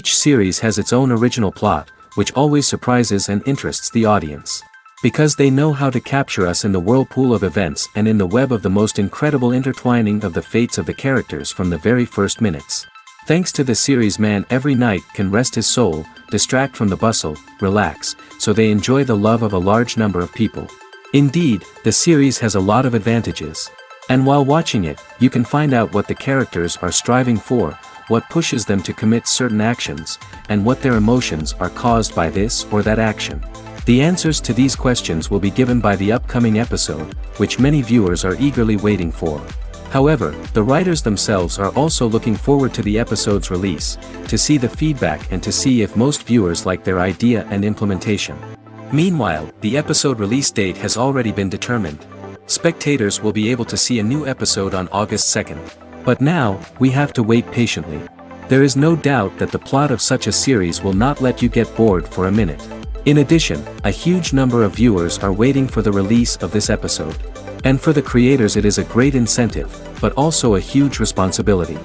Each series has its own original plot, which always surprises and interests the audience. Because they know how to capture us in the whirlpool of events and in the web of the most incredible intertwining of the fates of the characters from the very first minutes. Thanks to the series, man every night can rest his soul, distract from the bustle, relax, so they enjoy the love of a large number of people. Indeed, the series has a lot of advantages. And while watching it, you can find out what the characters are striving for, what pushes them to commit certain actions, and what their emotions are caused by this or that action. The answers to these questions will be given by the upcoming episode, which many viewers are eagerly waiting for. However, the writers themselves are also looking forward to the episode's release, to see the feedback and to see if most viewers like their idea and implementation. Meanwhile, the episode release date has already been determined. Spectators will be able to see a new episode on August 2nd. But now, we have to wait patiently. There is no doubt that the plot of such a series will not let you get bored for a minute. In addition, a huge number of viewers are waiting for the release of this episode. And for the creators it is a great incentive, but also a huge responsibility.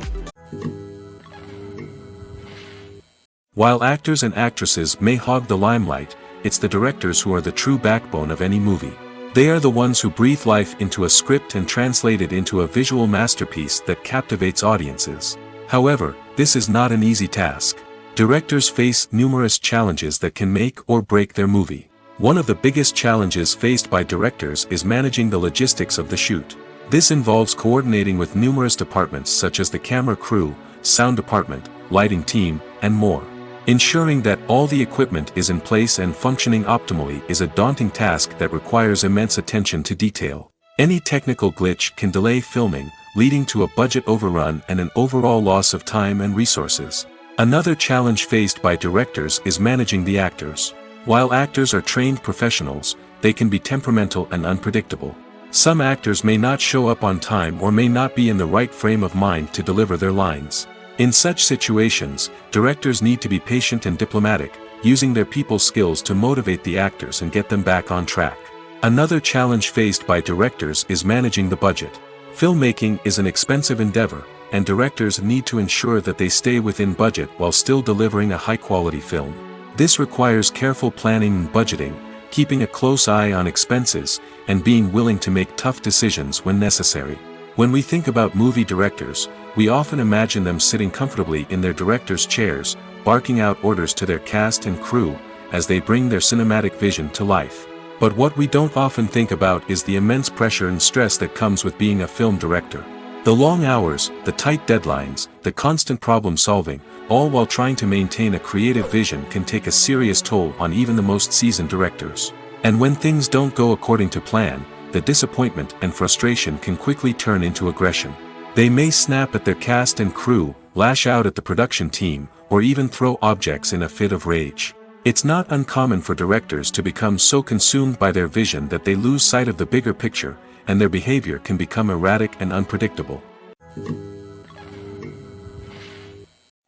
While actors and actresses may hog the limelight, it's the directors who are the true backbone of any movie. They are the ones who breathe life into a script and translate it into a visual masterpiece that captivates audiences. However, this is not an easy task. Directors face numerous challenges that can make or break their movie. One of the biggest challenges faced by directors is managing the logistics of the shoot. This involves coordinating with numerous departments such as the camera crew, sound department, lighting team, and more. Ensuring that all the equipment is in place and functioning optimally is a daunting task that requires immense attention to detail. Any technical glitch can delay filming, leading to a budget overrun and an overall loss of time and resources. Another challenge faced by directors is managing the actors. While actors are trained professionals, they can be temperamental and unpredictable. Some actors may not show up on time or may not be in the right frame of mind to deliver their lines. In such situations, directors need to be patient and diplomatic, using their people skills to motivate the actors and get them back on track. Another challenge faced by directors is managing the budget. Filmmaking is an expensive endeavor, and directors need to ensure that they stay within budget while still delivering a high-quality film. This requires careful planning and budgeting, keeping a close eye on expenses, and being willing to make tough decisions when necessary. When we think about movie directors, we often imagine them sitting comfortably in their director's chairs, barking out orders to their cast and crew, as they bring their cinematic vision to life. But what we don't often think about is the immense pressure and stress that comes with being a film director. The long hours, the tight deadlines, the constant problem solving, all while trying to maintain a creative vision can take a serious toll on even the most seasoned directors. And when things don't go according to plan, the disappointment and frustration can quickly turn into aggression. They may snap at their cast and crew, lash out at the production team, or even throw objects in a fit of rage. It's not uncommon for directors to become so consumed by their vision that they lose sight of the bigger picture, and their behavior can become erratic and unpredictable.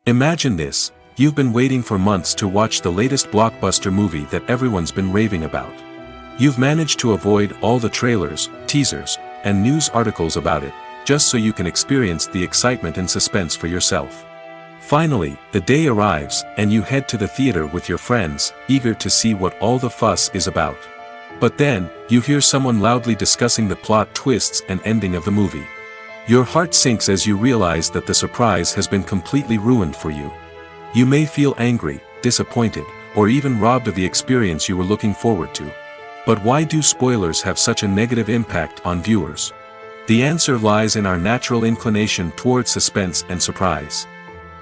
Imagine this: you've been waiting for months to watch the latest blockbuster movie that everyone's been raving about. You've managed to avoid all the trailers, teasers, and news articles about it, just so you can experience the excitement and suspense for yourself. Finally, the day arrives, and you head to the theater with your friends, eager to see what all the fuss is about. But then, you hear someone loudly discussing the plot twists and ending of the movie. Your heart sinks as you realize that the surprise has been completely ruined for you. You may feel angry, disappointed, or even robbed of the experience you were looking forward to. But why do spoilers have such a negative impact on viewers? The answer lies in our natural inclination towards suspense and surprise.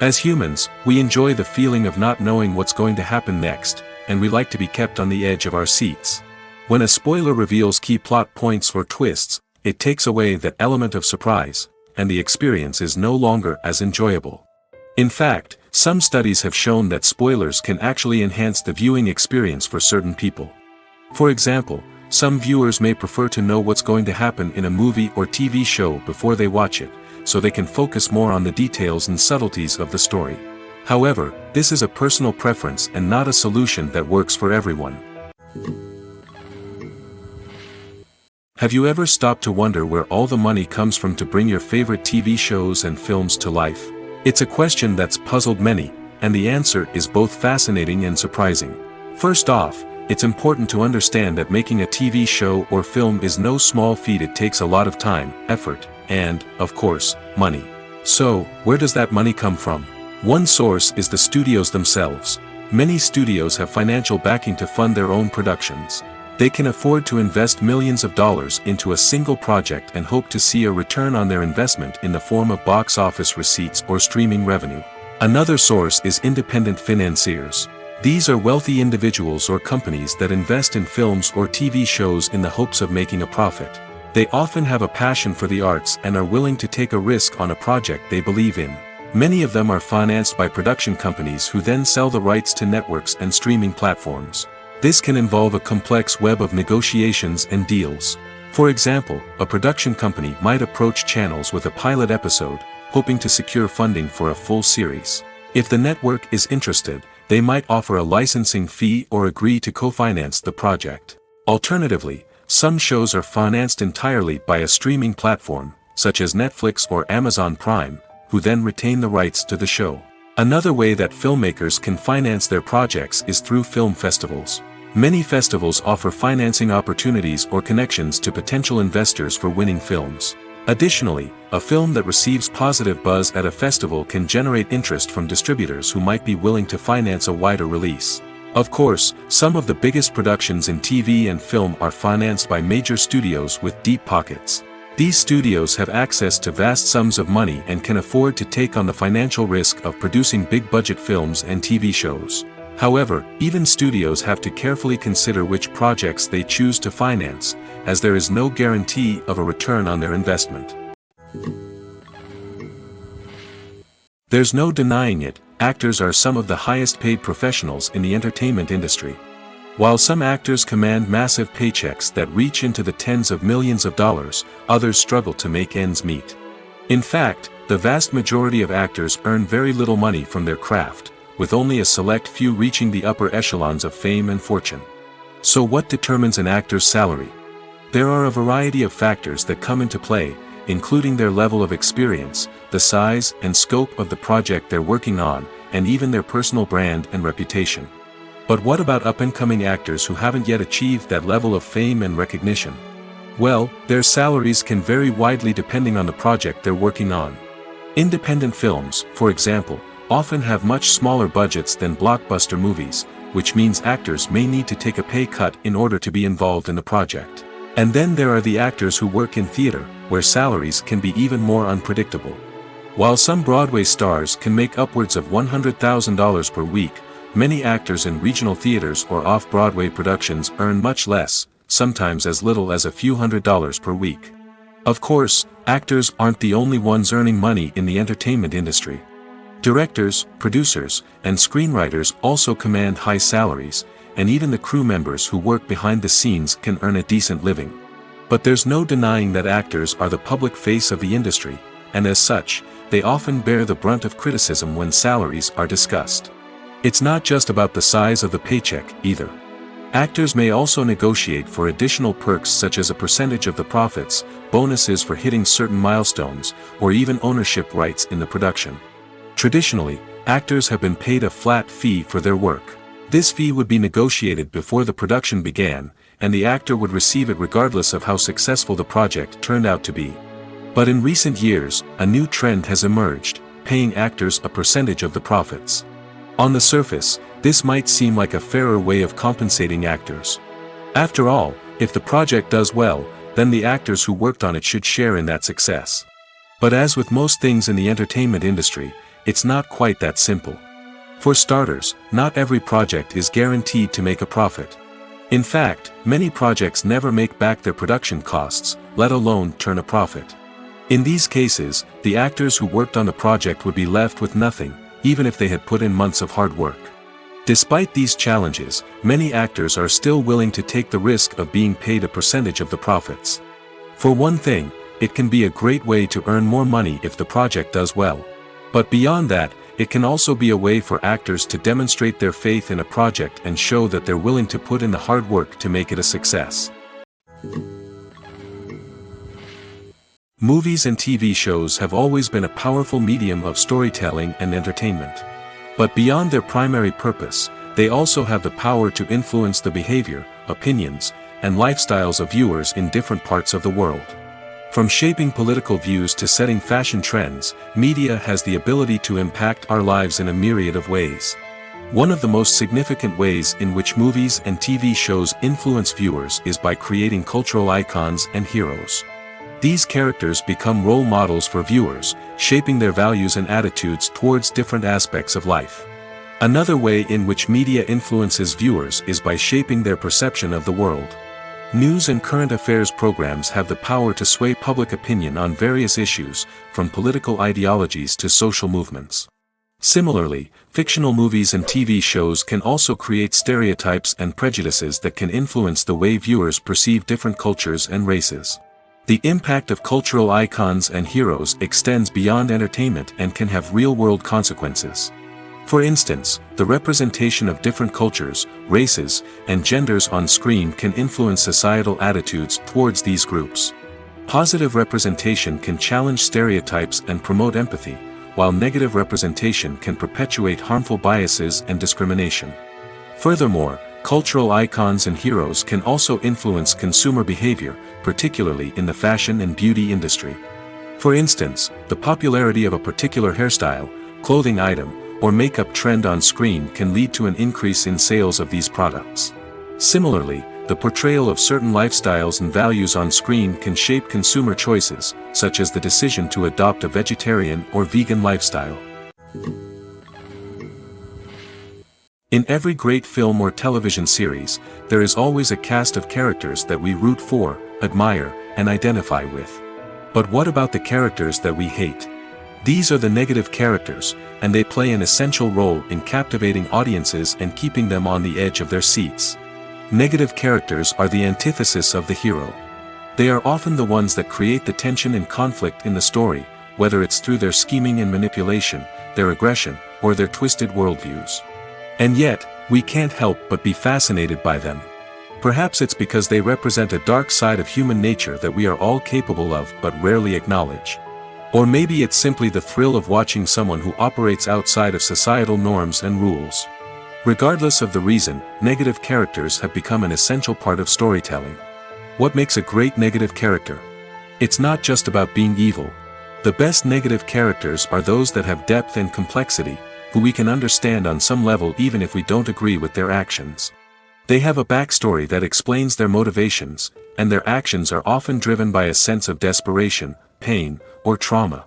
As humans, we enjoy the feeling of not knowing what's going to happen next, and we like to be kept on the edge of our seats. When a spoiler reveals key plot points or twists, it takes away that element of surprise, and the experience is no longer as enjoyable. In fact, some studies have shown that spoilers can actually enhance the viewing experience for certain people. For example, some viewers may prefer to know what's going to happen in a movie or TV show before they watch it, so they can focus more on the details and subtleties of the story. However, this is a personal preference and not a solution that works for everyone. Have you ever stopped to wonder where all the money comes from to bring your favorite TV shows and films to life? It's a question that's puzzled many, and the answer is both fascinating and surprising. First off, it's important to understand that making a TV show or film is no small feat. It takes a lot of time, effort, and, of course, money. So, where does that money come from? One source is the studios themselves. Many studios have financial backing to fund their own productions. They can afford to invest millions of dollars into a single project and hope to see a return on their investment in the form of box office receipts or streaming revenue. Another source is independent financiers. These are wealthy individuals or companies that invest in films or TV shows in the hopes of making a profit. They often have a passion for the arts and are willing to take a risk on a project they believe in. Many of them are financed by production companies who then sell the rights to networks and streaming platforms. This can involve a complex web of negotiations and deals. For example, a production company might approach channels with a pilot episode, hoping to secure funding for a full series. If the network is interested, they might offer a licensing fee or agree to co-finance the project. Alternatively, some shows are financed entirely by a streaming platform, such as Netflix or Amazon Prime, who then retain the rights to the show. Another way that filmmakers can finance their projects is through film festivals. Many festivals offer financing opportunities or connections to potential investors for winning films. Additionally, a film that receives positive buzz at a festival can generate interest from distributors who might be willing to finance a wider release. Of course, some of the biggest productions in TV and film are financed by major studios with deep pockets. These studios have access to vast sums of money and can afford to take on the financial risk of producing big-budget films and TV shows. However, even studios have to carefully consider which projects they choose to finance, as there is no guarantee of a return on their investment. There's no denying it, actors are some of the highest-paid professionals in the entertainment industry. While some actors command massive paychecks that reach into the tens of millions of dollars, others struggle to make ends meet. In fact, the vast majority of actors earn very little money from their craft, with only a select few reaching the upper echelons of fame and fortune. So what determines an actor's salary? There are a variety of factors that come into play, including their level of experience, the size and scope of the project they're working on, and even their personal brand and reputation. But what about up-and-coming actors who haven't yet achieved that level of fame and recognition? Well, their salaries can vary widely depending on the project they're working on. Independent films, for example, often have much smaller budgets than blockbuster movies, which means actors may need to take a pay cut in order to be involved in the project. And then there are the actors who work in theater, where salaries can be even more unpredictable. While some Broadway stars can make upwards of $100,000 per week, many actors in regional theaters or off-Broadway productions earn much less, sometimes as little as a few $100s per week. Of course, actors aren't the only ones earning money in the entertainment industry. Directors, producers, and screenwriters also command high salaries, and even the crew members who work behind the scenes can earn a decent living. But there's no denying that actors are the public face of the industry, and as such, they often bear the brunt of criticism when salaries are discussed. It's not just about the size of the paycheck, either. Actors may also negotiate for additional perks such as a percentage of the profits, bonuses for hitting certain milestones, or even ownership rights in the production. Traditionally, actors have been paid a flat fee for their work. This fee would be negotiated before the production began, and the actor would receive it regardless of how successful the project turned out to be. But in recent years, a new trend has emerged, paying actors a percentage of the profits. On the surface, this might seem like a fairer way of compensating actors. After all, if the project does well, then the actors who worked on it should share in that success. But as with most things in the entertainment industry, it's not quite that simple. For starters, not every project is guaranteed to make a profit. In fact, many projects never make back their production costs, let alone turn a profit. In these cases, the actors who worked on the project would be left with nothing, even if they had put in months of hard work. Despite these challenges, many actors are still willing to take the risk of being paid a percentage of the profits. For one thing, it can be a great way to earn more money if the project does well. But beyond that, it can also be a way for actors to demonstrate their faith in a project and show that they're willing to put in the hard work to make it a success. Movies and TV shows have always been a powerful medium of storytelling and entertainment. But beyond their primary purpose, they also have the power to influence the behavior, opinions, and lifestyles of viewers in different parts of the world. From shaping political views to setting fashion trends, media has the ability to impact our lives in a myriad of ways. One of the most significant ways in which movies and TV shows influence viewers is by creating cultural icons and heroes. These characters become role models for viewers, shaping their values and attitudes towards different aspects of life. Another way in which media influences viewers is by shaping their perception of the world. News and current affairs programs have the power to sway public opinion on various issues, from political ideologies to social movements. Similarly, fictional movies and TV shows can also create stereotypes and prejudices that can influence the way viewers perceive different cultures and races. The impact of cultural icons and heroes extends beyond entertainment and can have real-world consequences. For instance, the representation of different cultures, races, and genders on screen can influence societal attitudes towards these groups. Positive representation can challenge stereotypes and promote empathy, while negative representation can perpetuate harmful biases and discrimination. Furthermore, cultural icons and heroes can also influence consumer behavior, particularly in the fashion and beauty industry. For instance, the popularity of a particular hairstyle, clothing item, or makeup trend on screen can lead to an increase in sales of these products. Similarly, the portrayal of certain lifestyles and values on screen can shape consumer choices, such as the decision to adopt a vegetarian or vegan lifestyle. In every great film or television series, there is always a cast of characters that we root for, admire, and identify with. But what about the characters that we hate? These are the negative characters, and they play an essential role in captivating audiences and keeping them on the edge of their seats. Negative characters are the antithesis of the hero. They are often the ones that create the tension and conflict in the story, whether it's through their scheming and manipulation, their aggression, or their twisted worldviews. And yet, we can't help but be fascinated by them. Perhaps it's because they represent a dark side of human nature that we are all capable of but rarely acknowledge. Or maybe it's simply the thrill of watching someone who operates outside of societal norms and rules. Regardless of the reason, negative characters have become an essential part of storytelling. What makes a great negative character? It's not just about being evil. The best negative characters are those that have depth and complexity, who we can understand on some level even if we don't agree with their actions. They have a backstory that explains their motivations, and their actions are often driven by a sense of desperation, pain, or trauma.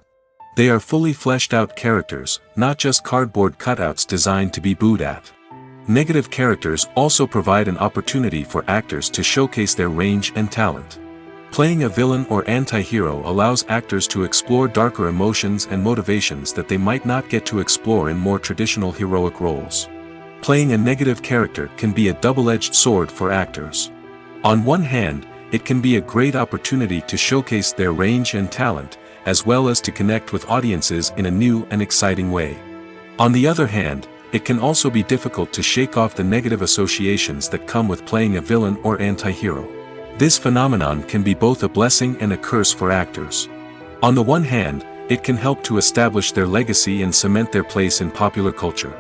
They are fully fleshed out characters, not just cardboard cutouts designed to be booed at. Negative characters also provide an opportunity for actors to showcase their range and talent. Playing a villain or anti-hero allows actors to explore darker emotions and motivations that they might not get to explore in more traditional heroic roles. Playing a negative character can be a double-edged sword for actors. On one hand, it can be a great opportunity to showcase their range and talent, as well as to connect with audiences in a new and exciting way. On the other hand, it can also be difficult to shake off the negative associations that come with playing a villain or anti-hero. This phenomenon can be both a blessing and a curse for actors. On the one hand, it can help to establish their legacy and cement their place in popular culture.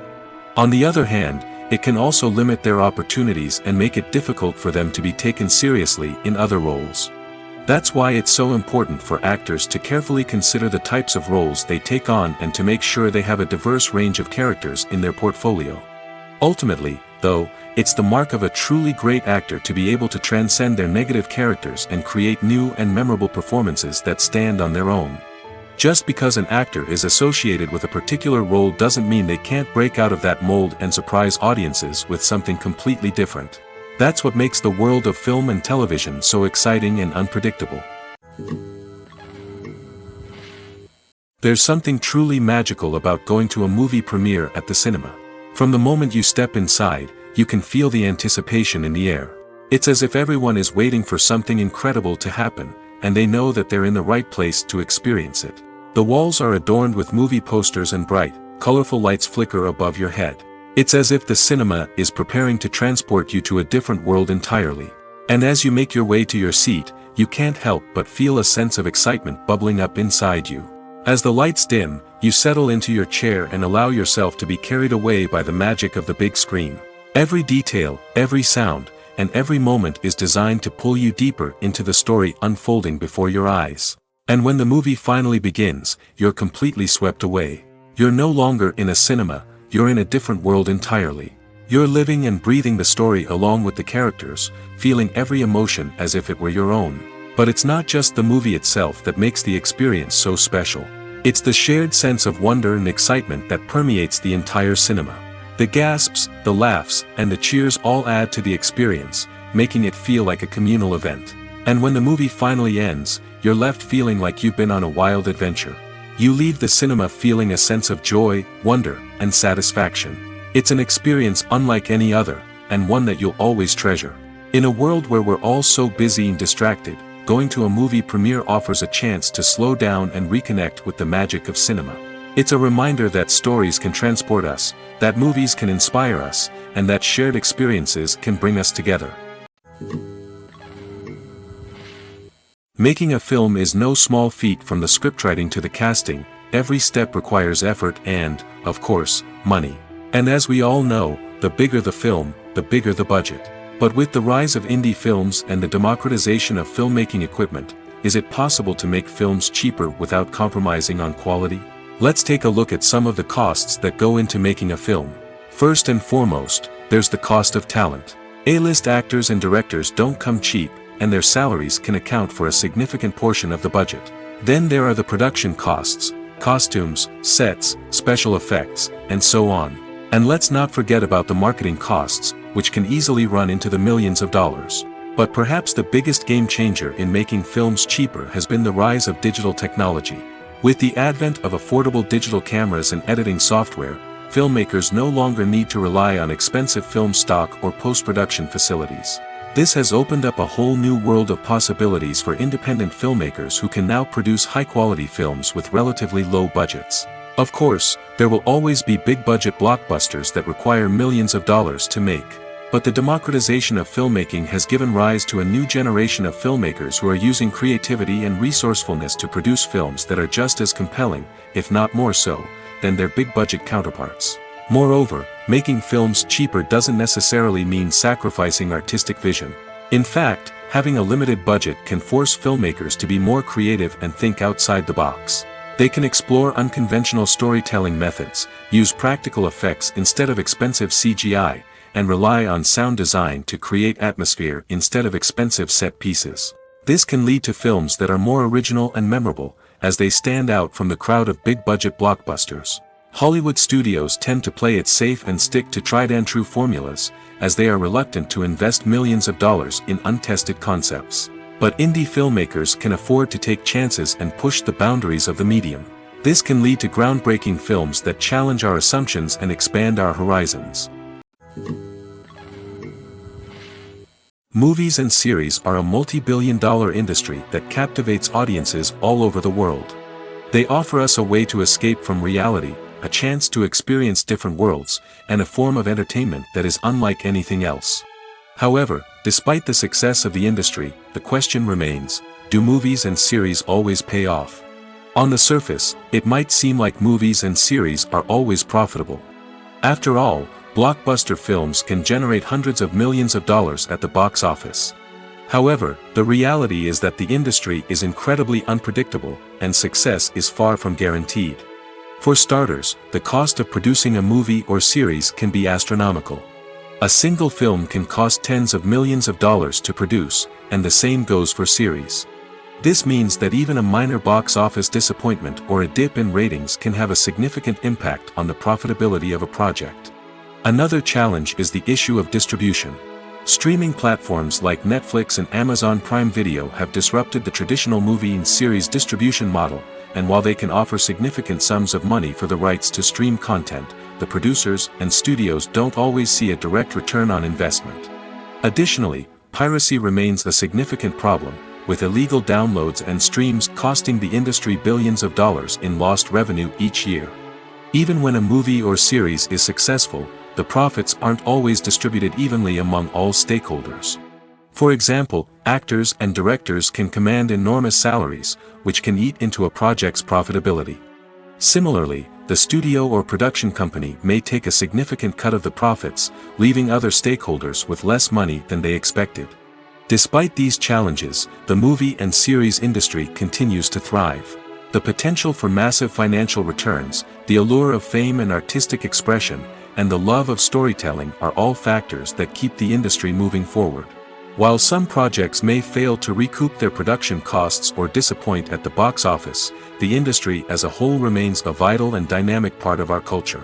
On the other hand, it can also limit their opportunities and make it difficult for them to be taken seriously in other roles. That's why it's so important for actors to carefully consider the types of roles they take on and to make sure they have a diverse range of characters in their portfolio. Ultimately, though, it's the mark of a truly great actor to be able to transcend their negative characters and create new and memorable performances that stand on their own. Just because an actor is associated with a particular role doesn't mean they can't break out of that mold and surprise audiences with something completely different. That's what makes the world of film and television so exciting and unpredictable. There's something truly magical about going to a movie premiere at the cinema. From the moment you step inside, you can feel the anticipation in the air. It's as if everyone is waiting for something incredible to happen, and they know that they're in the right place to experience it. The walls are adorned with movie posters and bright, colorful lights flicker above your head. It's as if the cinema is preparing to transport you to a different world entirely. And as you make your way to your seat, you can't help but feel a sense of excitement bubbling up inside you. As the lights dim, you settle into your chair and allow yourself to be carried away by the magic of the big screen. Every detail, every sound, and every moment is designed to pull you deeper into the story unfolding before your eyes. And when the movie finally begins, you're completely swept away. You're no longer in a cinema, you're in a different world entirely. You're living and breathing the story along with the characters, feeling every emotion as if it were your own. But it's not just the movie itself that makes the experience so special. It's the shared sense of wonder and excitement that permeates the entire cinema. The gasps, the laughs, and the cheers all add to the experience, making it feel like a communal event. And when the movie finally ends, you're left feeling like you've been on a wild adventure. You leave the cinema feeling a sense of joy, wonder, and satisfaction. It's an experience unlike any other, and one that you'll always treasure. In a world where we're all so busy and distracted, going to a movie premiere offers a chance to slow down and reconnect with the magic of cinema. It's a reminder that stories can transport us, that movies can inspire us, and that shared experiences can bring us together. Making a film is no small feat. From the scriptwriting to the casting, every step requires effort and, of course, money. And as we all know, the bigger the film, the bigger the budget. But with the rise of indie films and the democratization of filmmaking equipment, is it possible to make films cheaper without compromising on quality? Let's take a look at some of the costs that go into making a film. First and foremost, there's the cost of talent. A-list actors and directors don't come cheap, and their salaries can account for a significant portion of the budget. Then there are the production costs, costumes, sets, special effects, and so on. And let's not forget about the marketing costs, which can easily run into the millions of dollars. But perhaps the biggest game changer in making films cheaper has been the rise of digital technology. With the advent of affordable digital cameras and editing software, filmmakers no longer need to rely on expensive film stock or post-production facilities. This has opened up a whole new world of possibilities for independent filmmakers who can now produce high-quality films with relatively low budgets. Of course, there will always be big-budget blockbusters that require millions of dollars to make. But the democratization of filmmaking has given rise to a new generation of filmmakers who are using creativity and resourcefulness to produce films that are just as compelling, if not more so, than their big-budget counterparts. Moreover, making films cheaper doesn't necessarily mean sacrificing artistic vision. In fact, having a limited budget can force filmmakers to be more creative and think outside the box. They can explore unconventional storytelling methods, use practical effects instead of expensive CGI, and rely on sound design to create atmosphere instead of expensive set pieces. This can lead to films that are more original and memorable, as they stand out from the crowd of big-budget blockbusters. Hollywood studios tend to play it safe and stick to tried-and-true formulas, as they are reluctant to invest millions of dollars in untested concepts. But indie filmmakers can afford to take chances and push the boundaries of the medium. This can lead to groundbreaking films that challenge our assumptions and expand our horizons. Movies and series are a multi-billion-dollar industry that captivates audiences all over the world. They offer us a way to escape from reality, a chance to experience different worlds, and a form of entertainment that is unlike anything else. However, despite the success of the industry, the question remains, do movies and series always pay off? On the surface, it might seem like movies and series are always profitable. After all, blockbuster films can generate hundreds of millions of dollars at the box office. However, the reality is that the industry is incredibly unpredictable, and success is far from guaranteed. For starters, the cost of producing a movie or series can be astronomical. A single film can cost tens of millions of dollars to produce, and the same goes for series. This means that even a minor box office disappointment or a dip in ratings can have a significant impact on the profitability of a project. Another challenge is the issue of distribution. Streaming platforms like Netflix and Amazon Prime Video have disrupted the traditional movie and series distribution model, and while they can offer significant sums of money for the rights to stream content, the producers and studios don't always see a direct return on investment. Additionally, piracy remains a significant problem, with illegal downloads and streams costing the industry billions of dollars in lost revenue each year. Even when a movie or series is successful, the profits aren't always distributed evenly among all stakeholders. For example, actors and directors can command enormous salaries, which can eat into a project's profitability. Similarly, the studio or production company may take a significant cut of the profits, leaving other stakeholders with less money than they expected. Despite these challenges, the movie and series industry continues to thrive. The potential for massive financial returns, the allure of fame and artistic expression, and the love of storytelling are all factors that keep the industry moving forward. While some projects may fail to recoup their production costs or disappoint at the box office, the industry as a whole remains a vital and dynamic part of our culture.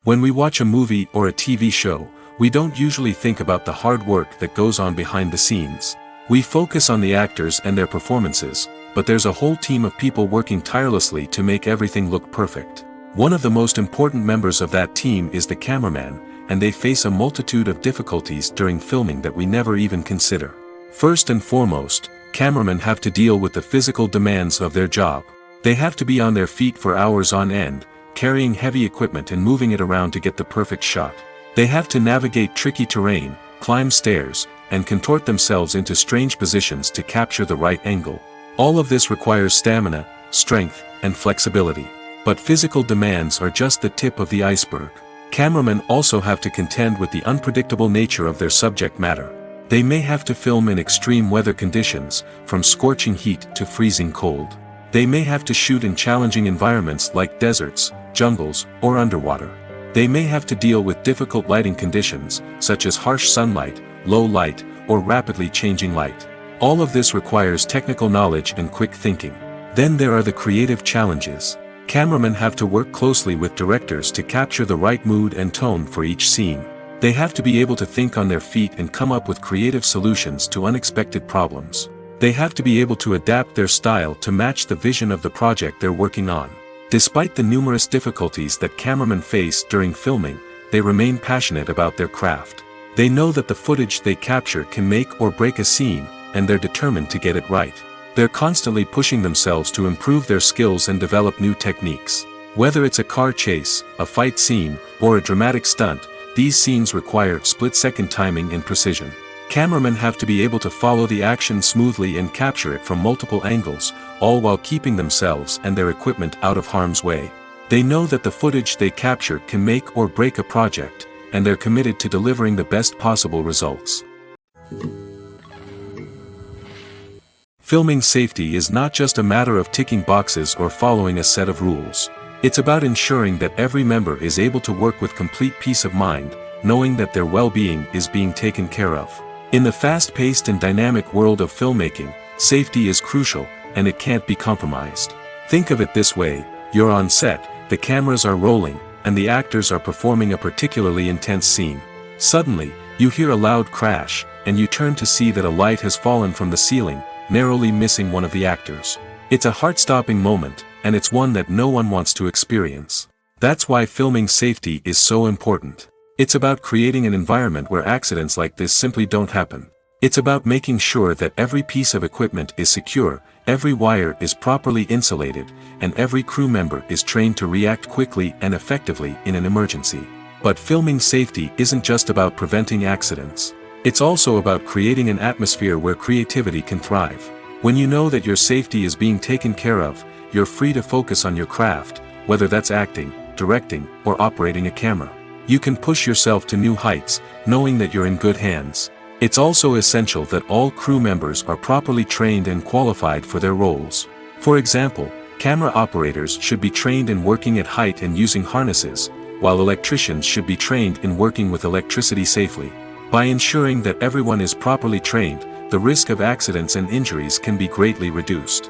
When we watch a movie or a TV show, we don't usually think about the hard work that goes on behind the scenes. We focus on the actors and their performances, but there's a whole team of people working tirelessly to make everything look perfect. One of the most important members of that team is the cameraman, and they face a multitude of difficulties during filming that we never even consider. First and foremost, cameramen have to deal with the physical demands of their job. They have to be on their feet for hours on end, carrying heavy equipment and moving it around to get the perfect shot. They have to navigate tricky terrain, climb stairs, and contort themselves into strange positions to capture the right angle. All of this requires stamina, strength, and flexibility. But physical demands are just the tip of the iceberg. Cameramen also have to contend with the unpredictable nature of their subject matter. They may have to film in extreme weather conditions, from scorching heat to freezing cold. They may have to shoot in challenging environments like deserts, jungles, or underwater. They may have to deal with difficult lighting conditions, such as harsh sunlight, low light, or rapidly changing light. All of this requires technical knowledge and quick thinking. Then there are the creative challenges. Cameramen have to work closely with directors to capture the right mood and tone for each scene. They have to be able to think on their feet and come up with creative solutions to unexpected problems. They have to be able to adapt their style to match the vision of the project they're working on. Despite the numerous difficulties that cameramen face during filming, they remain passionate about their craft. They know that the footage they capture can make or break a scene, and they're determined to get it right. They're constantly pushing themselves to improve their skills and develop new techniques. Whether it's a car chase, a fight scene, or a dramatic stunt, these scenes require split-second timing and precision. Cameramen have to be able to follow the action smoothly and capture it from multiple angles, all while keeping themselves and their equipment out of harm's way. They know that the footage they capture can make or break a project, and they're committed to delivering the best possible results. Filming safety is not just a matter of ticking boxes or following a set of rules. It's about ensuring that every member is able to work with complete peace of mind, knowing that their well-being is being taken care of. In the fast-paced and dynamic world of filmmaking, safety is crucial, and it can't be compromised. Think of it this way: you're on set, the cameras are rolling, and the actors are performing a particularly intense scene. Suddenly, you hear a loud crash, and you turn to see that a light has fallen from the ceiling, narrowly missing one of the actors. It's a heart-stopping moment, and it's one that no one wants to experience. That's why filming safety is so important. It's about creating an environment where accidents like this simply don't happen. It's about making sure that every piece of equipment is secure, every wire is properly insulated, and every crew member is trained to react quickly and effectively in an emergency. But filming safety isn't just about preventing accidents. It's also about creating an atmosphere where creativity can thrive. When you know that your safety is being taken care of, you're free to focus on your craft, whether that's acting, directing, or operating a camera. You can push yourself to new heights, knowing that you're in good hands. It's also essential that all crew members are properly trained and qualified for their roles. For example, camera operators should be trained in working at height and using harnesses, while electricians should be trained in working with electricity safely. By ensuring that everyone is properly trained, the risk of accidents and injuries can be greatly reduced.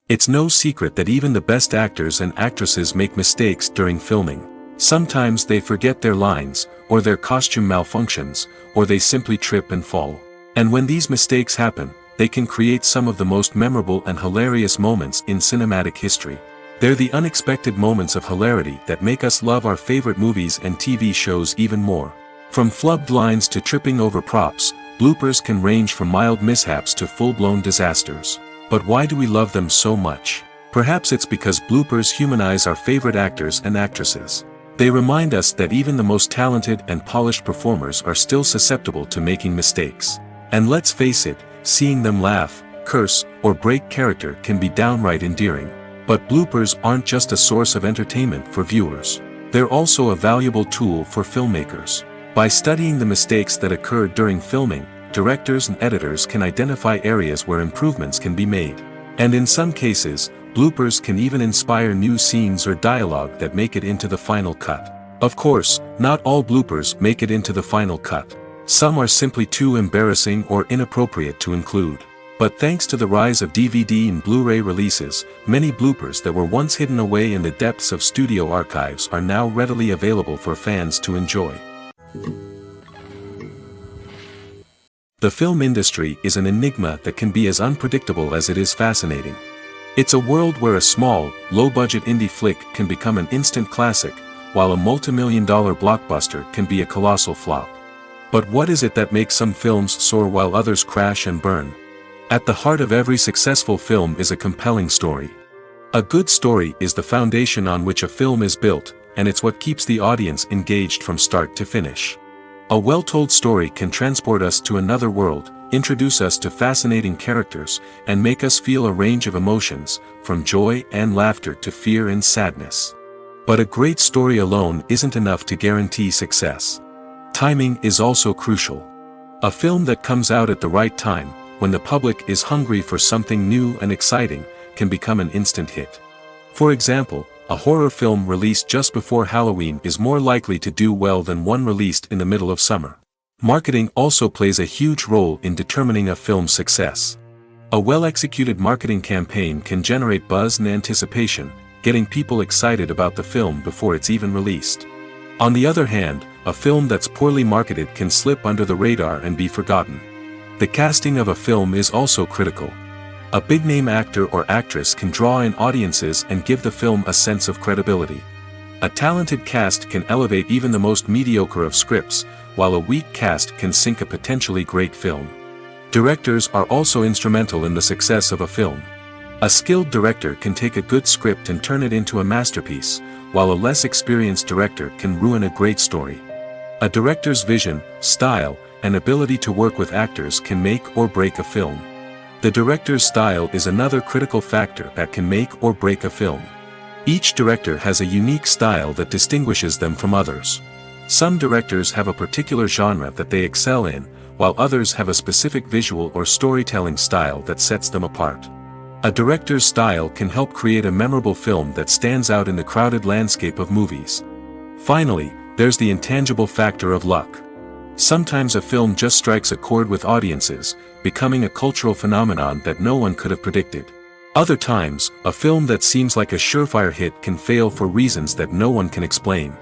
It's no secret that even the best actors and actresses make mistakes during filming. Sometimes they forget their lines, or their costume malfunctions, or they simply trip and fall. And when these mistakes happen, they can create some of the most memorable and hilarious moments in cinematic history. They're the unexpected moments of hilarity that make us love our favorite movies and TV shows even more. From flubbed lines to tripping over props, bloopers can range from mild mishaps to full-blown disasters. But why do we love them so much? Perhaps it's because bloopers humanize our favorite actors and actresses. They remind us that even the most talented and polished performers are still susceptible to making mistakes. And let's face it, seeing them laugh, curse, or break character can be downright endearing. But bloopers aren't just a source of entertainment for viewers. They're also a valuable tool for filmmakers. By studying the mistakes that occurred during filming, directors and editors can identify areas where improvements can be made. And in some cases, bloopers can even inspire new scenes or dialogue that make it into the final cut. Of course, not all bloopers make it into the final cut. Some are simply too embarrassing or inappropriate to include. But thanks to the rise of DVD and Blu-ray releases, many bloopers that were once hidden away in the depths of studio archives are now readily available for fans to enjoy. The film industry is an enigma that can be as unpredictable as it is fascinating. It's a world where a small, low-budget indie flick can become an instant classic, while a multi-million-dollar blockbuster can be a colossal flop. But what is it that makes some films soar while others crash and burn? At the heart of every successful film is a compelling story. A good story is the foundation on which a film is built, and it's what keeps the audience engaged from start to finish. A well-told story can transport us to another world, introduce us to fascinating characters, and make us feel a range of emotions, from joy and laughter to fear and sadness. But a great story alone isn't enough to guarantee success. Timing is also crucial. A film that comes out at the right time, when the public is hungry for something new and exciting, can become an instant hit. For example, a horror film released just before Halloween is more likely to do well than one released in the middle of summer. Marketing also plays a huge role in determining a film's success. A well-executed marketing campaign can generate buzz and anticipation, getting people excited about the film before it's even released. On the other hand, a film that's poorly marketed can slip under the radar and be forgotten. The casting of a film is also critical. A big-name actor or actress can draw in audiences and give the film a sense of credibility. A talented cast can elevate even the most mediocre of scripts, while a weak cast can sink a potentially great film. Directors are also instrumental in the success of a film. A skilled director can take a good script and turn it into a masterpiece, while a less experienced director can ruin a great story. A director's vision, style, and ability to work with actors can make or break a film. The director's style is another critical factor that can make or break a film. Each director has a unique style that distinguishes them from others. Some directors have a particular genre that they excel in, while others have a specific visual or storytelling style that sets them apart. A director's style can help create a memorable film that stands out in the crowded landscape of movies. Finally, there's the intangible factor of luck. Sometimes a film just strikes a chord with audiences, becoming a cultural phenomenon that no one could have predicted. Other times, a film that seems like a surefire hit can fail for reasons that no one can explain.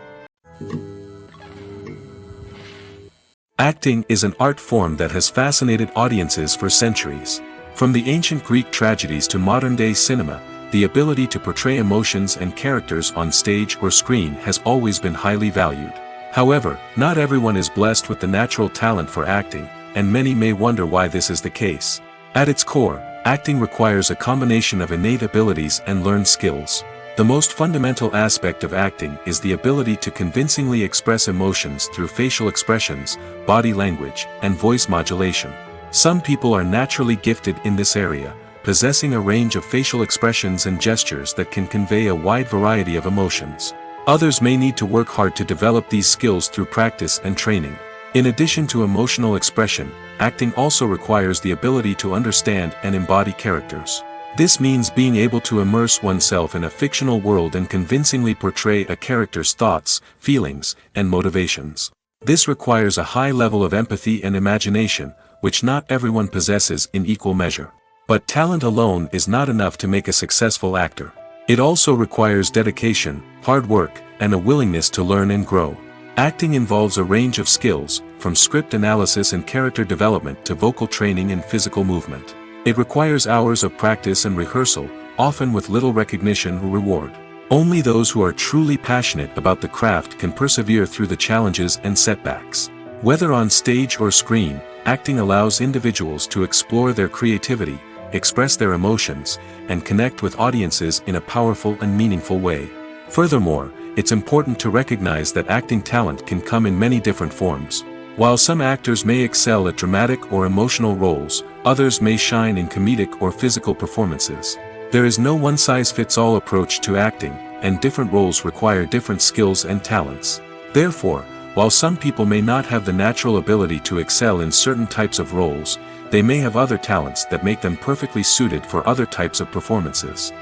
Acting is an art form that has fascinated audiences for centuries. From the ancient Greek tragedies to modern-day cinema, the ability to portray emotions and characters on stage or screen has always been highly valued. However, not everyone is blessed with the natural talent for acting, and many may wonder why this is the case. At its core, acting requires a combination of innate abilities and learned skills. The most fundamental aspect of acting is the ability to convincingly express emotions through facial expressions, body language, and voice modulation. Some people are naturally gifted in this area, possessing a range of facial expressions and gestures that can convey a wide variety of emotions. Others may need to work hard to develop these skills through practice and training. In addition to emotional expression, acting also requires the ability to understand and embody characters. This means being able to immerse oneself in a fictional world and convincingly portray a character's thoughts, feelings, and motivations. This requires a high level of empathy and imagination, which not everyone possesses in equal measure. But talent alone is not enough to make a successful actor. It also requires dedication, hard work, and a willingness to learn and grow. Acting involves a range of skills, from script analysis and character development to vocal training and physical movement. It requires hours of practice and rehearsal, often with little recognition or reward. Only those who are truly passionate about the craft can persevere through the challenges and setbacks. Whether on stage or screen, acting allows individuals to explore their creativity, express their emotions, and connect with audiences in a powerful and meaningful way. Furthermore, it's important to recognize that acting talent can come in many different forms. While some actors may excel at dramatic or emotional roles, others may shine in comedic or physical performances. There is no one-size-fits-all approach to acting, and different roles require different skills and talents. Therefore, while some people may not have the natural ability to excel in certain types of roles, they may have other talents that make them perfectly suited for other types of performances.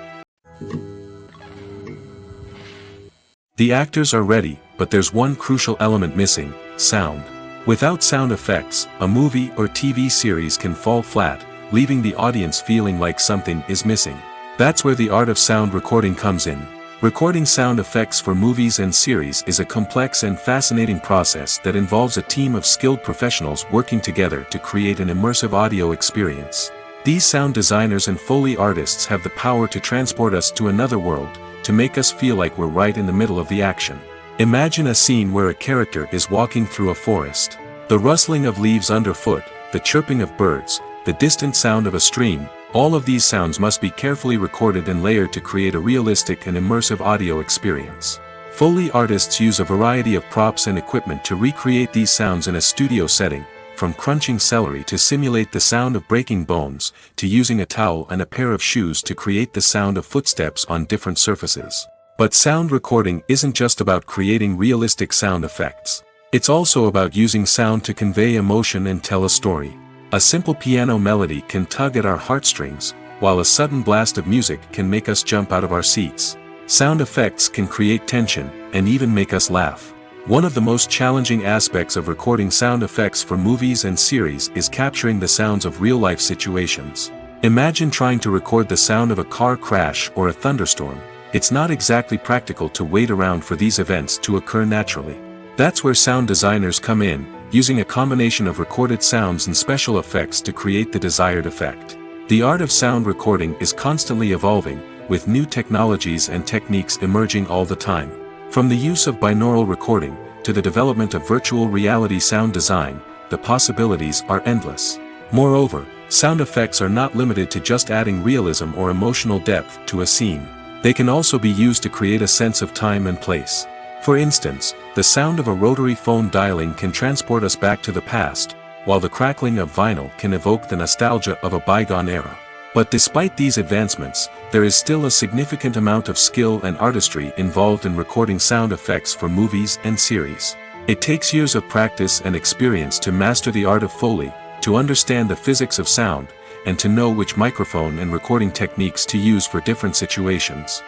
The actors are ready, but there's one crucial element missing: sound. Without sound effects, a movie or TV series can fall flat, leaving the audience feeling like something is missing. That's where the art of sound recording comes in. Recording sound effects for movies and series is a complex and fascinating process that involves a team of skilled professionals working together to create an immersive audio experience. These sound designers and Foley artists have the power to transport us to another world, to make us feel like we're right in the middle of the action. Imagine a scene where a character is walking through a forest. The rustling of leaves underfoot, the chirping of birds, the distant sound of a stream, all of these sounds must be carefully recorded and layered to create a realistic and immersive audio experience. Foley artists use a variety of props and equipment to recreate these sounds in a studio setting, from crunching celery to simulate the sound of breaking bones, to using a towel and a pair of shoes to create the sound of footsteps on different surfaces. But sound recording isn't just about creating realistic sound effects. It's also about using sound to convey emotion and tell a story. A simple piano melody can tug at our heartstrings, while a sudden blast of music can make us jump out of our seats. Sound effects can create tension, and even make us laugh. One of the most challenging aspects of recording sound effects for movies and series is capturing the sounds of real-life situations. Imagine trying to record the sound of a car crash or a thunderstorm. It's not exactly practical to wait around for these events to occur naturally. That's where sound designers come in, using a combination of recorded sounds and special effects to create the desired effect. The art of sound recording is constantly evolving, with new technologies and techniques emerging all the time. From the use of binaural recording, to the development of virtual reality sound design, the possibilities are endless. Moreover, sound effects are not limited to just adding realism or emotional depth to a scene. They can also be used to create a sense of time and place. For instance, the sound of a rotary phone dialing can transport us back to the past, while the crackling of vinyl can evoke the nostalgia of a bygone era. But despite these advancements, there is still a significant amount of skill and artistry involved in recording sound effects for movies and series. It takes years of practice and experience to master the art of Foley, to understand the physics of sound, and to know which microphone and recording techniques to use for different situations.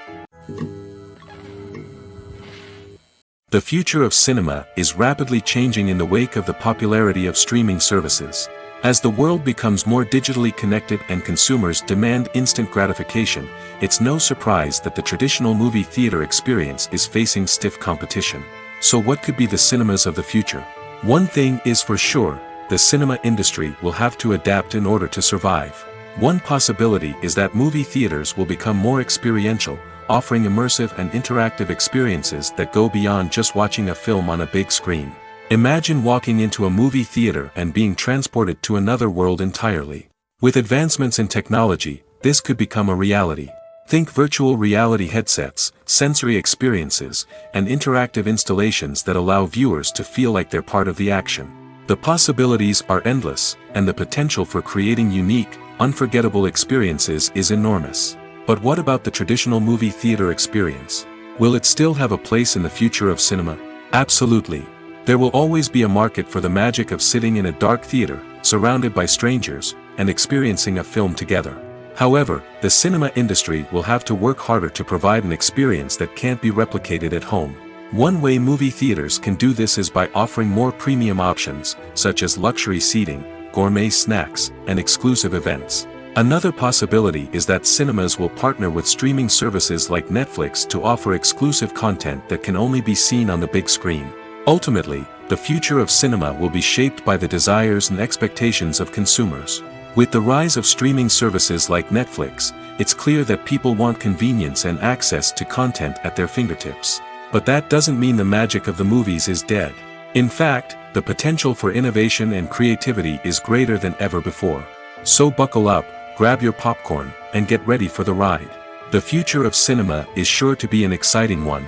The future of cinema is rapidly changing in the wake of the popularity of streaming services. As the world becomes more digitally connected and consumers demand instant gratification, it's no surprise that the traditional movie theater experience is facing stiff competition. So what could be the cinemas of the future? One thing is for sure, the cinema industry will have to adapt in order to survive. One possibility is that movie theaters will become more experiential, offering immersive and interactive experiences that go beyond just watching a film on a big screen. Imagine walking into a movie theater and being transported to another world entirely. With advancements in technology, this could become a reality. Think virtual reality headsets, sensory experiences, and interactive installations that allow viewers to feel like they're part of the action. The possibilities are endless, and the potential for creating unique, unforgettable experiences is enormous. But what about the traditional movie theater experience? Will it still have a place in the future of cinema? Absolutely. There will always be a market for the magic of sitting in a dark theater, surrounded by strangers, and experiencing a film together. However, the cinema industry will have to work harder to provide an experience that can't be replicated at home. One way movie theaters can do this is by offering more premium options, such as luxury seating, gourmet snacks, and exclusive events. Another possibility is that cinemas will partner with streaming services like Netflix to offer exclusive content that can only be seen on the big screen. Ultimately, the future of cinema will be shaped by the desires and expectations of consumers. With the rise of streaming services like Netflix, it's clear that people want convenience and access to content at their fingertips. But that doesn't mean the magic of the movies is dead. In fact, the potential for innovation and creativity is greater than ever before. So buckle up, grab your popcorn, and get ready for the ride. The future of cinema is sure to be an exciting one.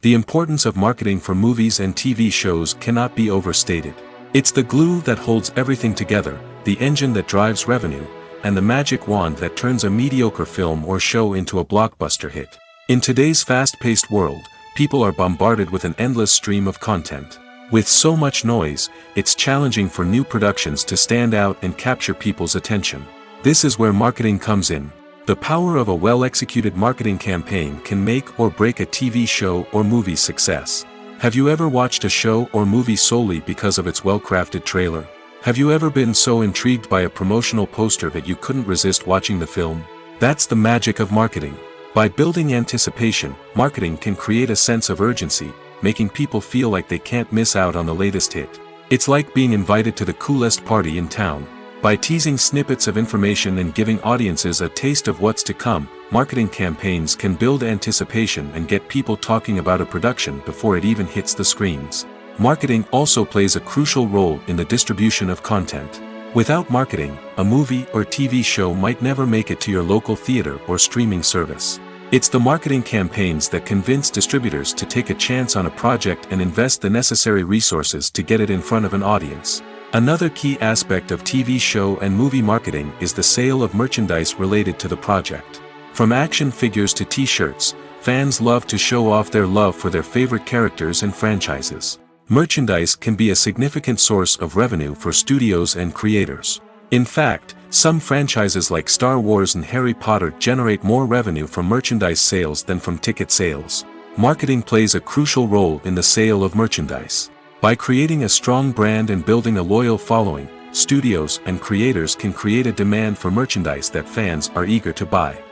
The importance of marketing for movies and TV shows cannot be overstated. It's the glue that holds everything together, the engine that drives revenue, and the magic wand that turns a mediocre film or show into a blockbuster hit. In today's fast-paced world, people are bombarded with an endless stream of content. With so much noise, it's challenging for new productions to stand out and capture people's attention. This is where marketing comes in. The power of a well-executed marketing campaign can make or break a TV show or movie's success. Have you ever watched a show or movie solely because of its well-crafted trailer? Have you ever been so intrigued by a promotional poster that you couldn't resist watching the film? That's the magic of marketing. By building anticipation, marketing can create a sense of urgency, making people feel like they can't miss out on the latest hit. It's like being invited to the coolest party in town. By teasing snippets of information and giving audiences a taste of what's to come, marketing campaigns can build anticipation and get people talking about a production before it even hits the screens. Marketing also plays a crucial role in the distribution of content. Without marketing, a movie or TV show might never make it to your local theater or streaming service. It's the marketing campaigns that convince distributors to take a chance on a project and invest the necessary resources to get it in front of an audience. Another key aspect of TV show and movie marketing is the sale of merchandise related to the project. From action figures to t-shirts, fans love to show off their love for their favorite characters and franchises. Merchandise can be a significant source of revenue for studios and creators. In fact, some franchises like Star Wars and Harry Potter generate more revenue from merchandise sales than from ticket sales. Marketing plays a crucial role in the sale of merchandise. By creating a strong brand and building a loyal following, studios and creators can create a demand for merchandise that fans are eager to buy.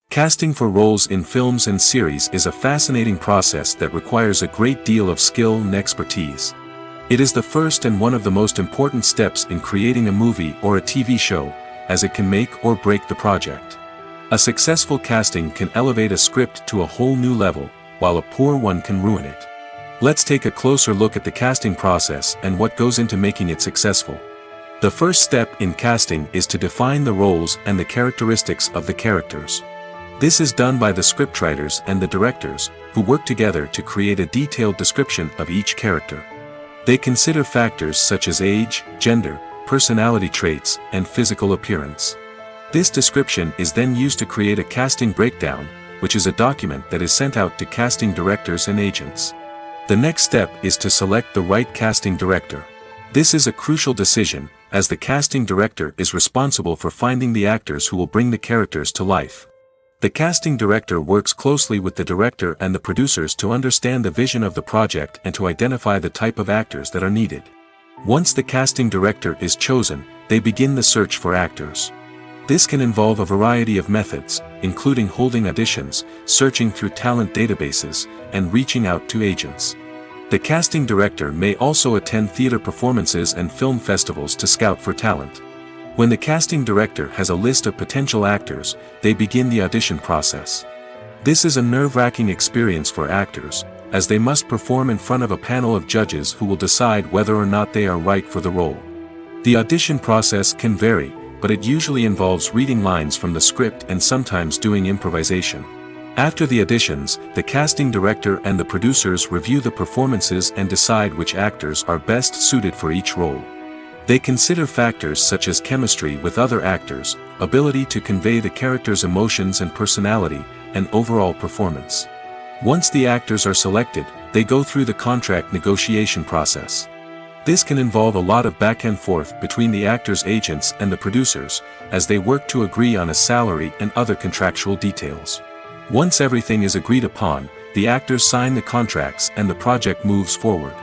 Casting for roles in films and series is a fascinating process that requires a great deal of skill and expertise. It is the first and one of the most important steps in creating a movie or a TV show, as it can make or break the project. A successful casting can elevate a script to a whole new level, while a poor one can ruin it. Let's take a closer look at the casting process and what goes into making it successful. The first step in casting is to define the roles and the characteristics of the characters. This is done by the scriptwriters and the directors, who work together to create a detailed description of each character. They consider factors such as age, gender, personality traits, and physical appearance. This description is then used to create a casting breakdown, which is a document that is sent out to casting directors and agents. The next step is to select the right casting director. This is a crucial decision, as the casting director is responsible for finding the actors who will bring the characters to life. The casting director works closely with the director and the producers to understand the vision of the project and to identify the type of actors that are needed. Once the casting director is chosen, they begin the search for actors. This can involve a variety of methods, including holding auditions, searching through talent databases, and reaching out to agents. The casting director may also attend theater performances and film festivals to scout for talent. When the casting director has a list of potential actors, they begin the audition process. This is a nerve-wracking experience for actors, as they must perform in front of a panel of judges who will decide whether or not they are right for the role. The audition process can vary, but it usually involves reading lines from the script and sometimes doing improvisation. After the auditions, the casting director and the producers review the performances and decide which actors are best suited for each role. They consider factors such as chemistry with other actors, ability to convey the character's emotions and personality, and overall performance. Once the actors are selected, they go through the contract negotiation process. This can involve a lot of back and forth between the actors' agents and the producers, as they work to agree on a salary and other contractual details. Once everything is agreed upon, the actors sign the contracts and the project moves forward.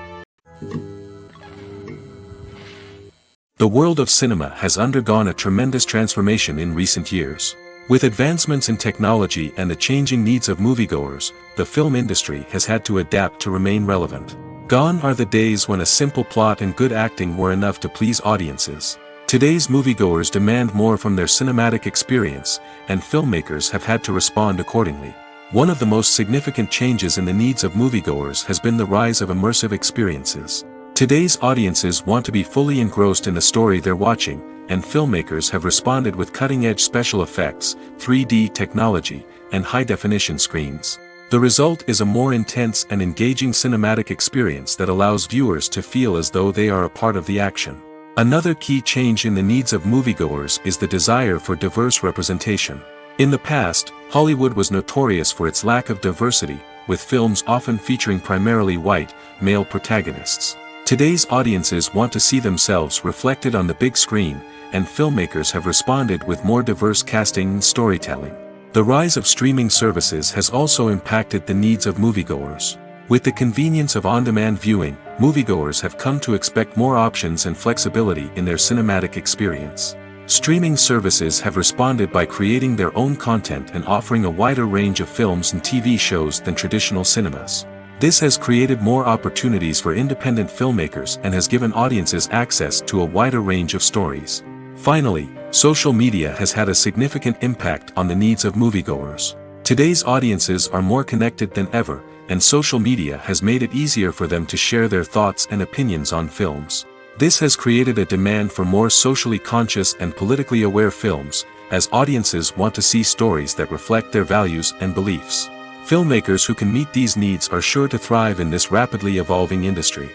The world of cinema has undergone a tremendous transformation in recent years. With advancements in technology and the changing needs of moviegoers, the film industry has had to adapt to remain relevant. Gone are the days when a simple plot and good acting were enough to please audiences. Today's moviegoers demand more from their cinematic experience, and filmmakers have had to respond accordingly. One of the most significant changes in the needs of moviegoers has been the rise of immersive experiences. Today's audiences want to be fully engrossed in the story they're watching, and filmmakers have responded with cutting-edge special effects, 3D technology, and high-definition screens. The result is a more intense and engaging cinematic experience that allows viewers to feel as though they are a part of the action. Another key change in the needs of moviegoers is the desire for diverse representation. In the past, Hollywood was notorious for its lack of diversity, with films often featuring primarily white, male protagonists. Today's audiences want to see themselves reflected on the big screen, and filmmakers have responded with more diverse casting and storytelling. The rise of streaming services has also impacted the needs of moviegoers. With the convenience of on-demand viewing, moviegoers have come to expect more options and flexibility in their cinematic experience. Streaming services have responded by creating their own content and offering a wider range of films and TV shows than traditional cinemas. This has created more opportunities for independent filmmakers and has given audiences access to a wider range of stories. Finally, social media has had a significant impact on the needs of moviegoers. Today's audiences are more connected than ever, and social media has made it easier for them to share their thoughts and opinions on films. This has created a demand for more socially conscious and politically aware films, as audiences want to see stories that reflect their values and beliefs. Filmmakers who can meet these needs are sure to thrive in this rapidly evolving industry.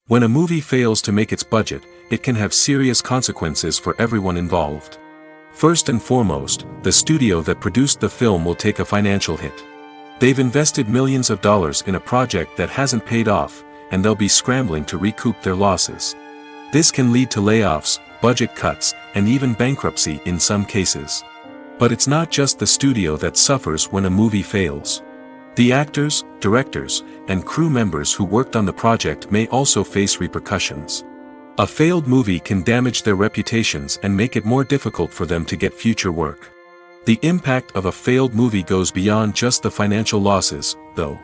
When a movie fails to make its budget, it can have serious consequences for everyone involved. First and foremost, the studio that produced the film will take a financial hit. They've invested millions of dollars in a project that hasn't paid off, and they'll be scrambling to recoup their losses. This can lead to layoffs, budget cuts, and even bankruptcy in some cases. But it's not just the studio that suffers when a movie fails. The actors, directors, and crew members who worked on the project may also face repercussions. A failed movie can damage their reputations and make it more difficult for them to get future work. The impact of a failed movie goes beyond just the financial losses, though.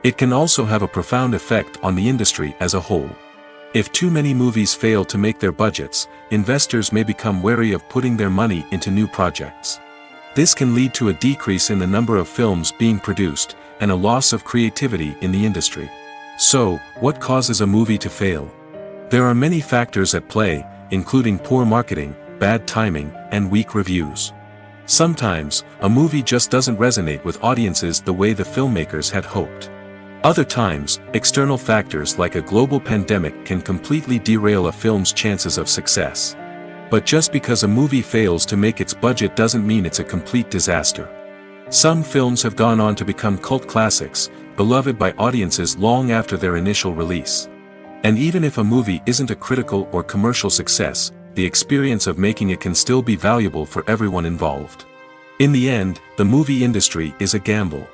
It can also have a profound effect on the industry as a whole. If too many movies fail to make their budgets, investors may become wary of putting their money into new projects. This can lead to a decrease in the number of films being produced, and a loss of creativity in the industry. So, what causes a movie to fail? There are many factors at play, including poor marketing, bad timing, and weak reviews. Sometimes, a movie just doesn't resonate with audiences the way the filmmakers had hoped. Other times, external factors like a global pandemic can completely derail a film's chances of success. But just because a movie fails to make its budget doesn't mean it's a complete disaster. Some films have gone on to become cult classics, beloved by audiences long after their initial release. And even if a movie isn't a critical or commercial success, the experience of making it can still be valuable for everyone involved. In the end, the movie industry is a gamble.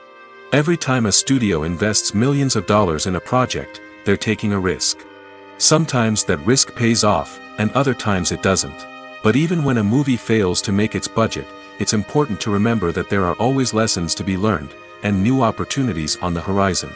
Every time a studio invests millions of dollars in a project, they're taking a risk. Sometimes that risk pays off, and other times it doesn't. But even when a movie fails to make its budget, it's important to remember that there are always lessons to be learned, and new opportunities on the horizon.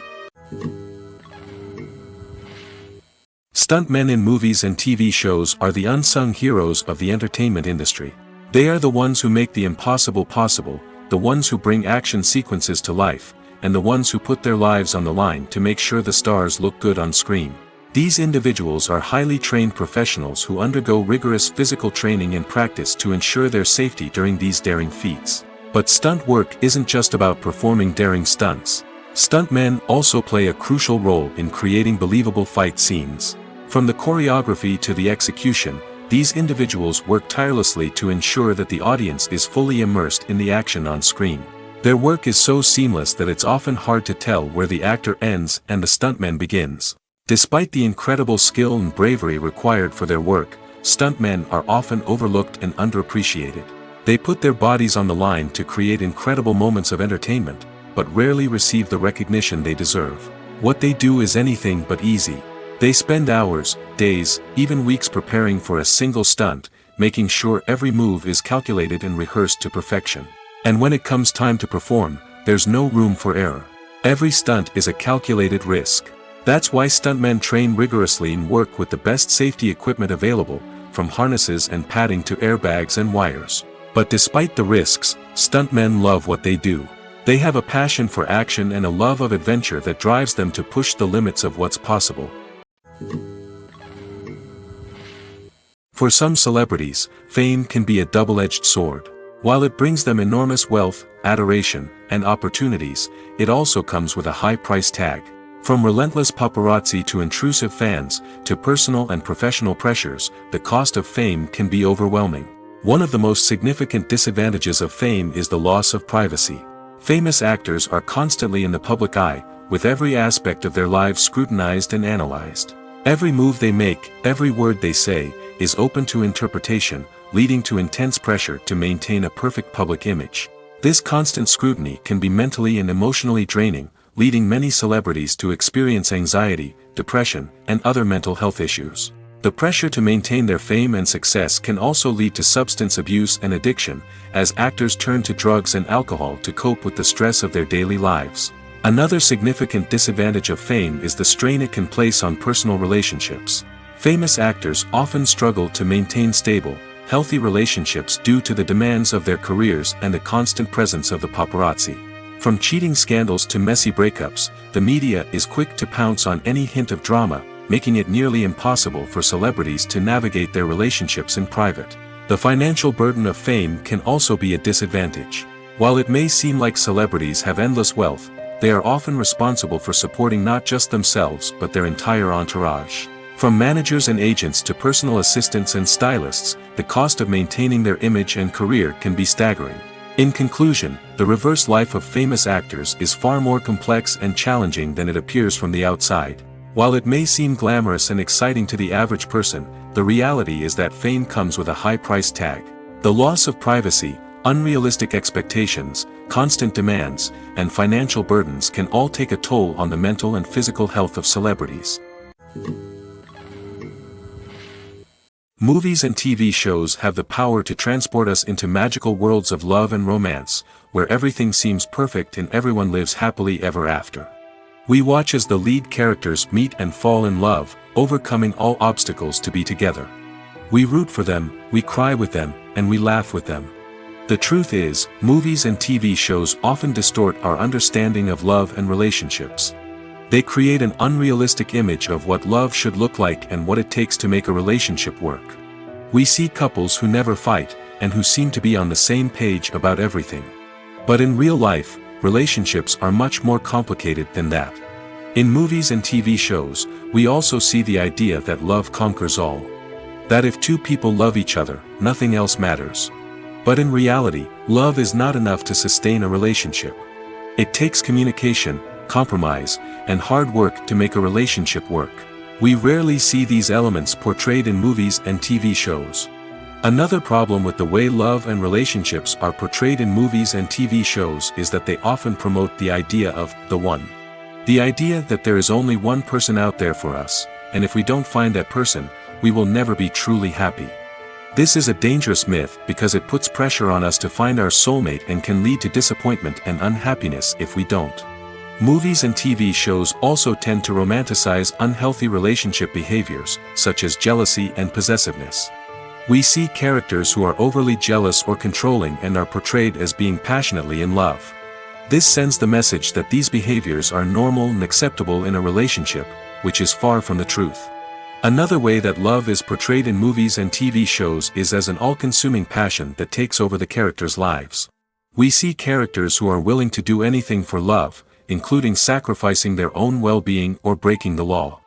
Stuntmen in movies and TV shows are the unsung heroes of the entertainment industry. They are the ones who make the impossible possible, the ones who bring action sequences to life, and the ones who put their lives on the line to make sure the stars look good on screen. These individuals are highly trained professionals who undergo rigorous physical training and practice to ensure their safety during these daring feats. But stunt work isn't just about performing daring stunts. Stuntmen also play a crucial role in creating believable fight scenes. From the choreography to the execution, these individuals work tirelessly to ensure that the audience is fully immersed in the action on screen. Their work is so seamless that it's often hard to tell where the actor ends and the stuntman begins. Despite the incredible skill and bravery required for their work, stuntmen are often overlooked and underappreciated. They put their bodies on the line to create incredible moments of entertainment, but rarely receive the recognition they deserve. What they do is anything but easy. They spend hours, days, even weeks preparing for a single stunt, making sure every move is calculated and rehearsed to perfection. And when it comes time to perform, there's no room for error. Every stunt is a calculated risk. That's why stuntmen train rigorously and work with the best safety equipment available, from harnesses and padding to airbags and wires. But despite the risks, stuntmen love what they do. They have a passion for action and a love of adventure that drives them to push the limits of what's possible. For some celebrities, fame can be a double-edged sword. While it brings them enormous wealth, adoration, and opportunities, it also comes with a high price tag. From relentless paparazzi to intrusive fans, to personal and professional pressures, the cost of fame can be overwhelming. One of the most significant disadvantages of fame is the loss of privacy. Famous actors are constantly in the public eye, with every aspect of their lives scrutinized and analyzed. Every move they make, every word they say, is open to interpretation, leading to intense pressure to maintain a perfect public image. This constant scrutiny can be mentally and emotionally draining, leading many celebrities to experience anxiety, depression, and other mental health issues. The pressure to maintain their fame and success can also lead to substance abuse and addiction, as actors turn to drugs and alcohol to cope with the stress of their daily lives. Another significant disadvantage of fame is the strain it can place on personal relationships. Famous actors often struggle to maintain stable, healthy relationships due to the demands of their careers and the constant presence of the paparazzi. From cheating scandals to messy breakups, the media is quick to pounce on any hint of drama, making it nearly impossible for celebrities to navigate their relationships in private. The financial burden of fame can also be a disadvantage. While it may seem like celebrities have endless wealth, they are often responsible for supporting not just themselves but their entire entourage. From managers and agents to personal assistants and stylists, the cost of maintaining their image and career can be staggering. In conclusion, the reverse life of famous actors is far more complex and challenging than it appears from the outside. While it may seem glamorous and exciting to the average person, the reality is that fame comes with a high price tag. The loss of privacy, unrealistic expectations, constant demands, and financial burdens can all take a toll on the mental and physical health of celebrities. Movies and TV shows have the power to transport us into magical worlds of love and romance, where everything seems perfect and everyone lives happily ever after. We watch as the lead characters meet and fall in love, overcoming all obstacles to be together. We root for them, we cry with them, and we laugh with them. The truth is, movies and TV shows often distort our understanding of love and relationships. They create an unrealistic image of what love should look like and what it takes to make a relationship work. We see couples who never fight, and who seem to be on the same page about everything. But in real life, relationships are much more complicated than that. In movies and TV shows, we also see the idea that love conquers all. That if two people love each other, nothing else matters. But in reality, love is not enough to sustain a relationship. It takes communication, compromise, and hard work to make a relationship work. We rarely see these elements portrayed in movies and TV shows. Another problem with the way love and relationships are portrayed in movies and TV shows is that they often promote the idea of the one. The idea that there is only one person out there for us, and if we don't find that person, we will never be truly happy. This is a dangerous myth because it puts pressure on us to find our soulmate and can lead to disappointment and unhappiness if we don't. Movies and TV shows also tend to romanticize unhealthy relationship behaviors, such as jealousy and possessiveness. We see characters who are overly jealous or controlling and are portrayed as being passionately in love. This sends the message that these behaviors are normal and acceptable in a relationship, which is far from the truth. Another way that love is portrayed in movies and TV shows is as an all-consuming passion that takes over the characters' lives. We see characters who are willing to do anything for love, including sacrificing their own well-being or breaking the law.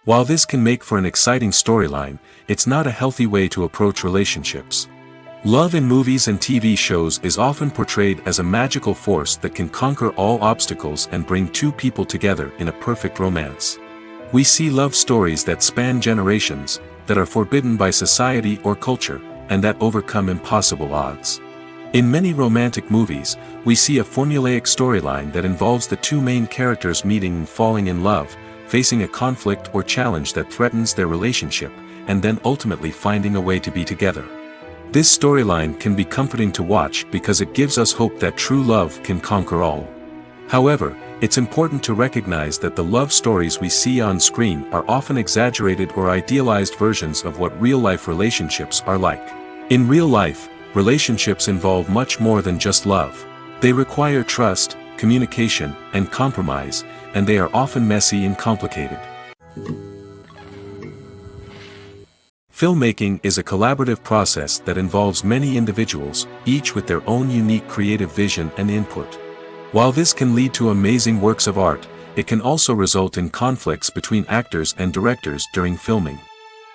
While this can make for an exciting storyline, it's not a healthy way to approach relationships. Love in movies and TV shows is often portrayed as a magical force that can conquer all obstacles and bring two people together in a perfect romance. We see love stories that span generations, that are forbidden by society or culture, and that overcome impossible odds. In many romantic movies, we see a formulaic storyline that involves the two main characters meeting and falling in love, facing a conflict or challenge that threatens their relationship, and then ultimately finding a way to be together. This storyline can be comforting to watch because it gives us hope that true love can conquer all. However, it's important to recognize that the love stories we see on screen are often exaggerated or idealized versions of what real-life relationships are like. In real life, relationships involve much more than just love. They require trust, communication, and compromise, and they are often messy and complicated. Filmmaking is a collaborative process that involves many individuals, each with their own unique creative vision and input. While this can lead to amazing works of art, it can also result in conflicts between actors and directors during filming.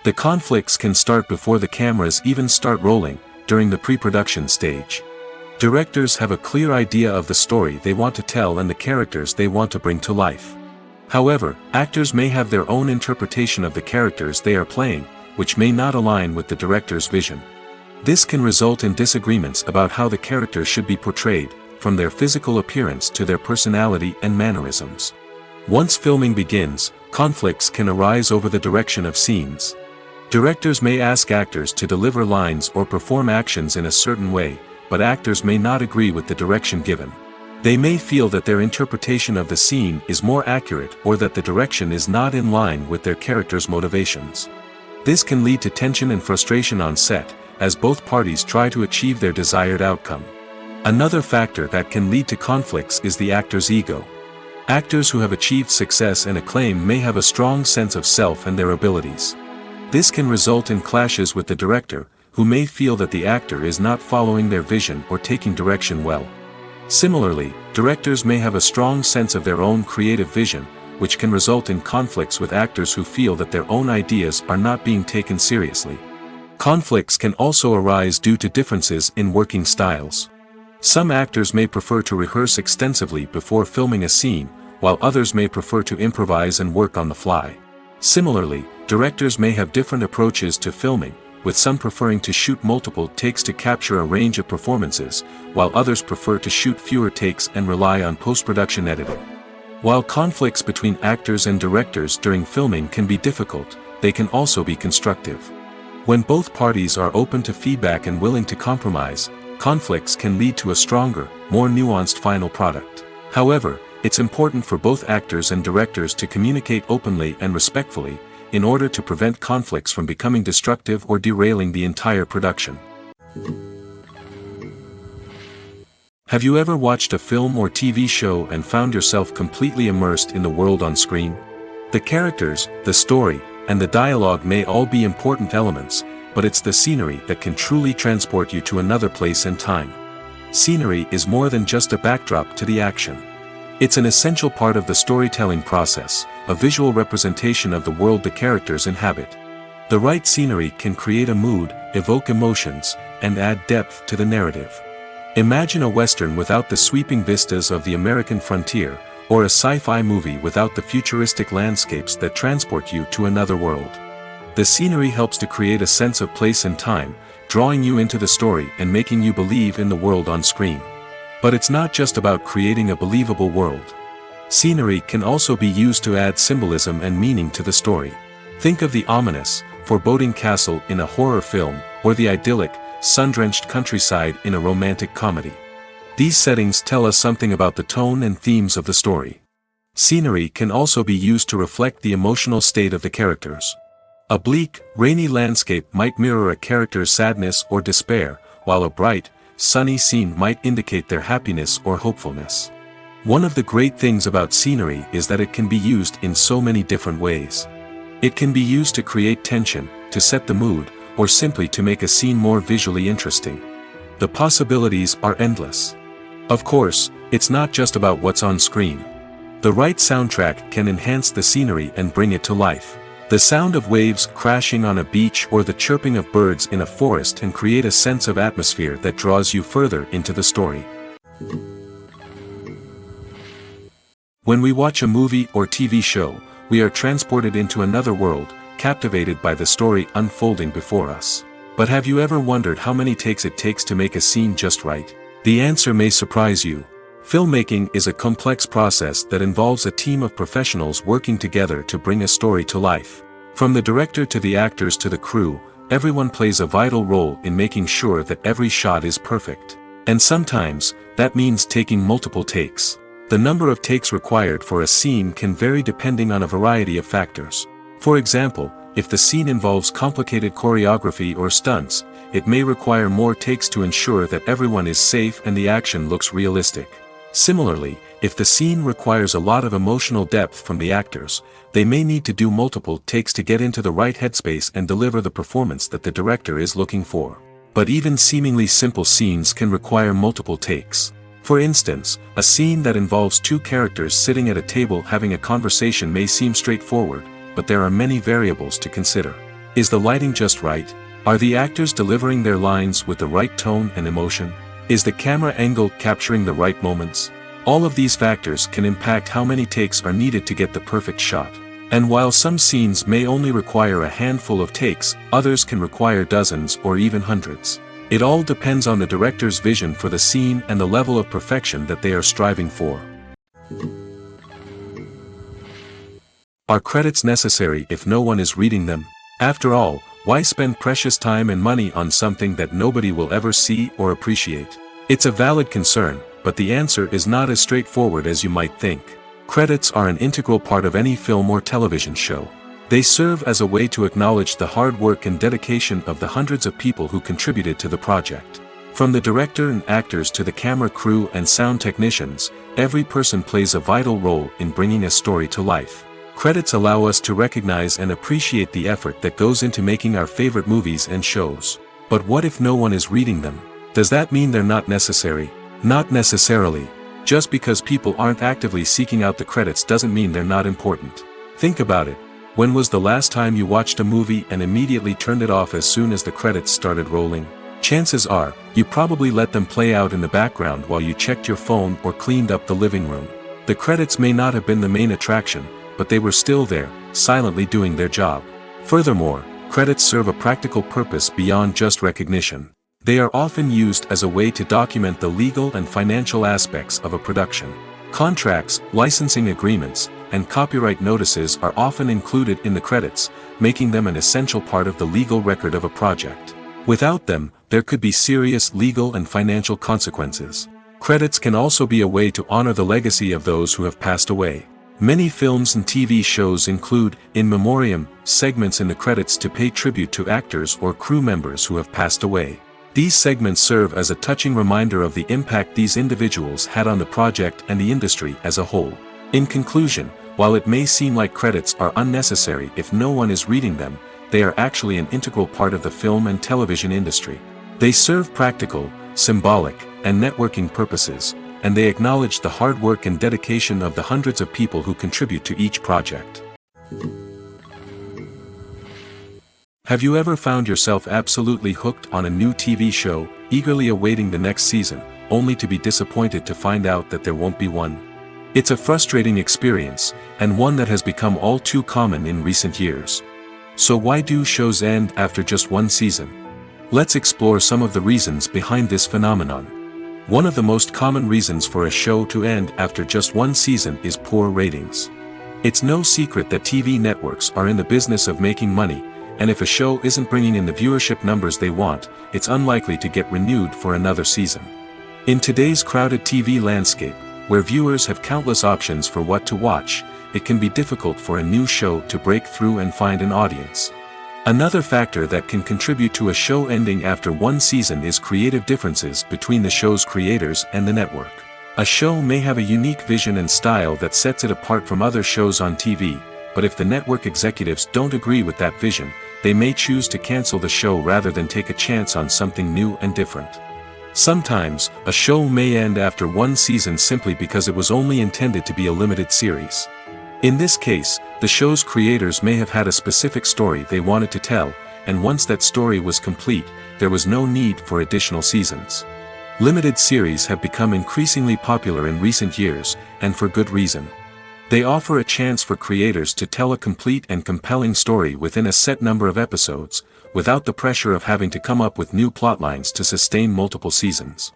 The conflicts can start before the cameras even start rolling, during the pre-production stage. Directors have a clear idea of the story they want to tell and the characters they want to bring to life. However, actors may have their own interpretation of the characters they are playing, which may not align with the director's vision. This can result in disagreements about how the characters should be portrayed, from their physical appearance to their personality and mannerisms. Once filming begins, conflicts can arise over the direction of scenes. Directors may ask actors to deliver lines or perform actions in a certain way, but actors may not agree with the direction given. They may feel that their interpretation of the scene is more accurate or that the direction is not in line with their character's motivations. This can lead to tension and frustration on set, as both parties try to achieve their desired outcome. Another factor that can lead to conflicts is the actor's ego. Actors who have achieved success and acclaim may have a strong sense of self and their abilities. This can result in clashes with the director, who may feel that the actor is not following their vision or taking direction well. Similarly, directors may have a strong sense of their own creative vision, which can result in conflicts with actors who feel that their own ideas are not being taken seriously. Conflicts can also arise due to differences in working styles. Some actors may prefer to rehearse extensively before filming a scene, while others may prefer to improvise and work on the fly. Similarly, directors may have different approaches to filming, with some preferring to shoot multiple takes to capture a range of performances, while others prefer to shoot fewer takes and rely on post-production editing. While conflicts between actors and directors during filming can be difficult, they can also be constructive. When both parties are open to feedback and willing to compromise, conflicts can lead to a stronger, more nuanced final product. However, it's important for both actors and directors to communicate openly and respectfully, in order to prevent conflicts from becoming destructive or derailing the entire production. Have you ever watched a film or TV show and found yourself completely immersed in the world on screen? The characters, the story, and the dialogue may all be important elements, but it's the scenery that can truly transport you to another place and time. Scenery is more than just a backdrop to the action. It's an essential part of the storytelling process, a visual representation of the world the characters inhabit. The right scenery can create a mood, evoke emotions, and add depth to the narrative. Imagine a Western without the sweeping vistas of the American frontier, or a sci-fi movie without the futuristic landscapes that transport you to another world. The scenery helps to create a sense of place and time, drawing you into the story and making you believe in the world on screen. But it's not just about creating a believable world. Scenery can also be used to add symbolism and meaning to the story. Think of the ominous, foreboding castle in a horror film, or the idyllic, sun-drenched countryside in a romantic comedy. These settings tell us something about the tone and themes of the story. Scenery can also be used to reflect the emotional state of the characters. A bleak, rainy landscape might mirror a character's sadness or despair, while a bright, sunny scene might indicate their happiness or hopefulness. One of the great things about scenery is that it can be used in so many different ways. It can be used to create tension, to set the mood, or simply to make a scene more visually interesting. The possibilities are endless. Of course, it's not just about what's on screen. The right soundtrack can enhance the scenery and bring it to life. The sound of waves crashing on a beach or the chirping of birds in a forest can create a sense of atmosphere that draws you further into the story. When we watch a movie or TV show, we are transported into another world, captivated by the story unfolding before us. But have you ever wondered how many takes it takes to make a scene just right? The answer may surprise you. Filmmaking is a complex process that involves a team of professionals working together to bring a story to life. From the director to the actors to the crew, everyone plays a vital role in making sure that every shot is perfect. And sometimes, that means taking multiple takes. The number of takes required for a scene can vary depending on a variety of factors. For example, if the scene involves complicated choreography or stunts, it may require more takes to ensure that everyone is safe and the action looks realistic. Similarly, If the scene requires a lot of emotional depth from the actors, they may need to do multiple takes to get into the right headspace and deliver the performance that the director is looking for. But even seemingly simple scenes can require multiple takes. For instance, a scene that involves two characters sitting at a table having a conversation may seem straightforward, but there are many variables to consider. Is the lighting just right? Are the actors delivering their lines with the right tone and emotion? Is the camera angle capturing the right moments? All of these factors can impact how many takes are needed to get the perfect shot. And while some scenes may only require a handful of takes, others can require dozens or even hundreds. It all depends on the director's vision for the scene and the level of perfection that they are striving for. Are credits necessary if no one is reading them? After all, why spend precious time and money on something that nobody will ever see or appreciate? It's a valid concern, but the answer is not as straightforward as you might think. Credits are an integral part of any film or television show. They serve as a way to acknowledge the hard work and dedication of the hundreds of people who contributed to the project. From the director and actors to the camera crew and sound technicians, every person plays a vital role in bringing a story to life. Credits allow us to recognize and appreciate the effort that goes into making our favorite movies and shows. But what if no one is reading them? Does that mean they're not necessary? Not necessarily. Just because people aren't actively seeking out the credits doesn't mean they're not important. Think about it. When was the last time you watched a movie and immediately turned it off as soon as the credits started rolling? Chances are, you probably let them play out in the background while you checked your phone or cleaned up the living room. The credits may not have been the main attraction, but they were still there, silently doing their job. Furthermore, credits serve a practical purpose beyond just recognition. They are often used as a way to document the legal and financial aspects of a production. Contracts, licensing agreements, and copyright notices are often included in the credits, making them an essential part of the legal record of a project. Without them, there could be serious legal and financial consequences. Credits can also be a way to honor the legacy of those who have passed away. Many films and TV shows include, in memoriam, segments in the credits to pay tribute to actors or crew members who have passed away. These segments serve as a touching reminder of the impact these individuals had on the project and the industry as a whole. In conclusion, while it may seem like credits are unnecessary if no one is reading them, they are actually an integral part of the film and television industry. They serve practical, symbolic, and networking purposes, and they acknowledge the hard work and dedication of the hundreds of people who contribute to each project. Have you ever found yourself absolutely hooked on a new TV show, eagerly awaiting the next season, only to be disappointed to find out that there won't be one? It's a frustrating experience, and one that has become all too common in recent years. So why do shows end after just one season? Let's explore some of the reasons behind this phenomenon. One of the most common reasons for a show to end after just one season is poor ratings. It's no secret that TV networks are in the business of making money, and if a show isn't bringing in the viewership numbers they want, it's unlikely to get renewed for another season. In today's crowded TV landscape, where viewers have countless options for what to watch, it can be difficult for a new show to break through and find an audience. Another factor that can contribute to a show ending after one season is creative differences between the show's creators and the network. A show may have a unique vision and style that sets it apart from other shows on TV, but if the network executives don't agree with that vision, they may choose to cancel the show rather than take a chance on something new and different. Sometimes, a show may end after one season simply because it was only intended to be a limited series. In this case, the show's creators may have had a specific story they wanted to tell, and once that story was complete, there was no need for additional seasons. Limited series have become increasingly popular in recent years, and for good reason. They offer a chance for creators to tell a complete and compelling story within a set number of episodes, without the pressure of having to come up with new plotlines to sustain multiple seasons.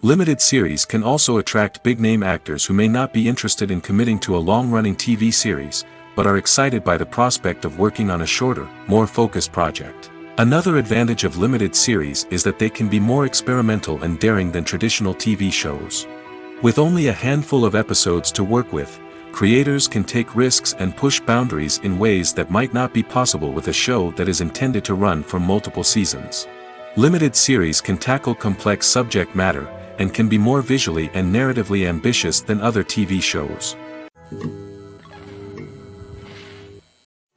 Limited series can also attract big-name actors who may not be interested in committing to a long-running TV series, but are excited by the prospect of working on a shorter, more focused project. Another advantage of limited series is that they can be more experimental and daring than traditional TV shows. With only a handful of episodes to work with, creators can take risks and push boundaries in ways that might not be possible with a show that is intended to run for multiple seasons. Limited series can tackle complex subject matter, and can be more visually and narratively ambitious than other TV shows.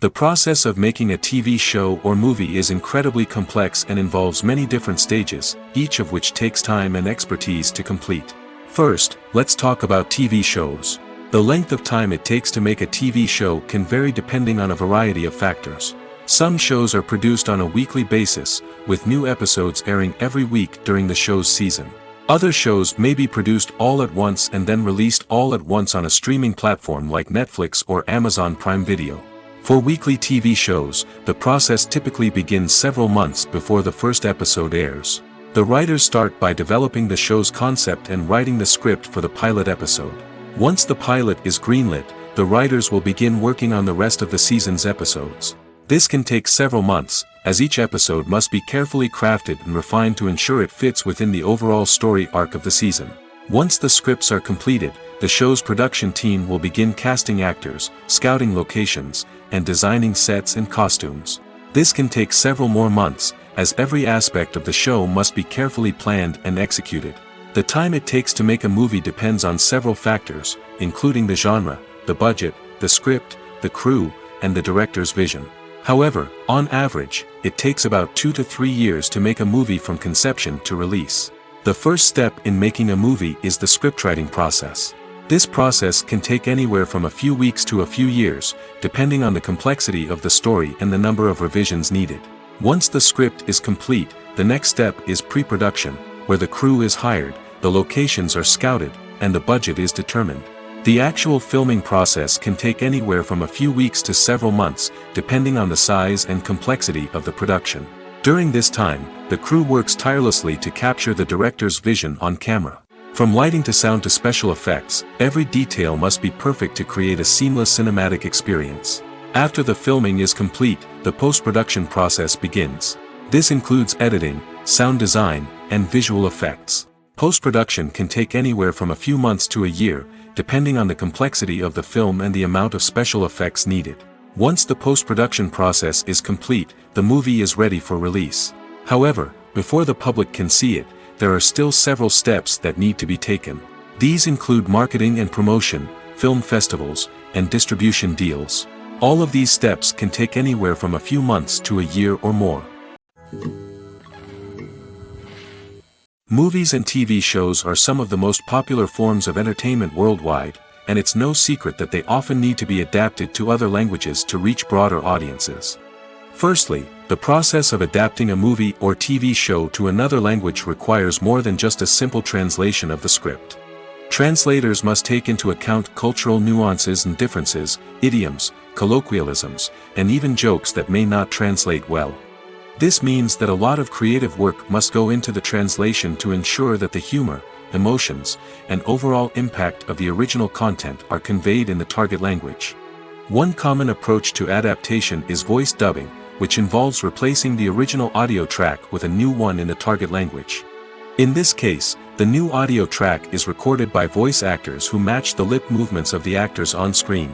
The process of making a TV show or movie is incredibly complex and involves many different stages, each of which takes time and expertise to complete. First, let's talk about TV shows. The length of time it takes to make a TV show can vary depending on a variety of factors. Some shows are produced on a weekly basis, with new episodes airing every week during the show's season. Other shows may be produced all at once and then released all at once on a streaming platform like Netflix or Amazon Prime Video. For weekly TV shows, the process typically begins several months before the first episode airs. The writers start by developing the show's concept and writing the script for the pilot episode. Once the pilot is greenlit, the writers will begin working on the rest of the season's episodes. This can take several months, as each episode must be carefully crafted and refined to ensure it fits within the overall story arc of the season. Once the scripts are completed, the show's production team will begin casting actors, scouting locations, and designing sets and costumes. This can take several more months, as every aspect of the show must be carefully planned and executed. The time it takes to make a movie depends on several factors, including the genre, the budget, the script, the crew, and the director's vision. However, on average, it takes about 2 to 3 years to make a movie from conception to release. The first step in making a movie is the scriptwriting process. This process can take anywhere from a few weeks to a few years, depending on the complexity of the story and the number of revisions needed. Once the script is complete, the next step is pre-production, where the crew is hired, the locations are scouted, and the budget is determined. The actual filming process can take anywhere from a few weeks to several months, depending on the size and complexity of the production. During this time, the crew works tirelessly to capture the director's vision on camera. From lighting to sound to special effects, every detail must be perfect to create a seamless cinematic experience. After the filming is complete, the post-production process begins. This includes editing, sound design, and visual effects. Post-production can take anywhere from a few months to a year, depending on the complexity of the film and the amount of special effects needed. Once the post-production process is complete, the movie is ready for release. However, before the public can see it, there are still several steps that need to be taken. These include marketing and promotion, film festivals, and distribution deals. All of these steps can take anywhere from a few months to a year or more. Movies and TV shows are some of the most popular forms of entertainment worldwide, and it's no secret that they often need to be adapted to other languages to reach broader audiences. Firstly, the process of adapting a movie or TV show to another language requires more than just a simple translation of the script. Translators must take into account cultural nuances and differences, idioms, colloquialisms, and even jokes that may not translate well. This means that a lot of creative work must go into the translation to ensure that the humor, emotions, and overall impact of the original content are conveyed in the target language. One common approach to adaptation is voice dubbing, which involves replacing the original audio track with a new one in the target language. In this case, the new audio track is recorded by voice actors who match the lip movements of the actors on screen.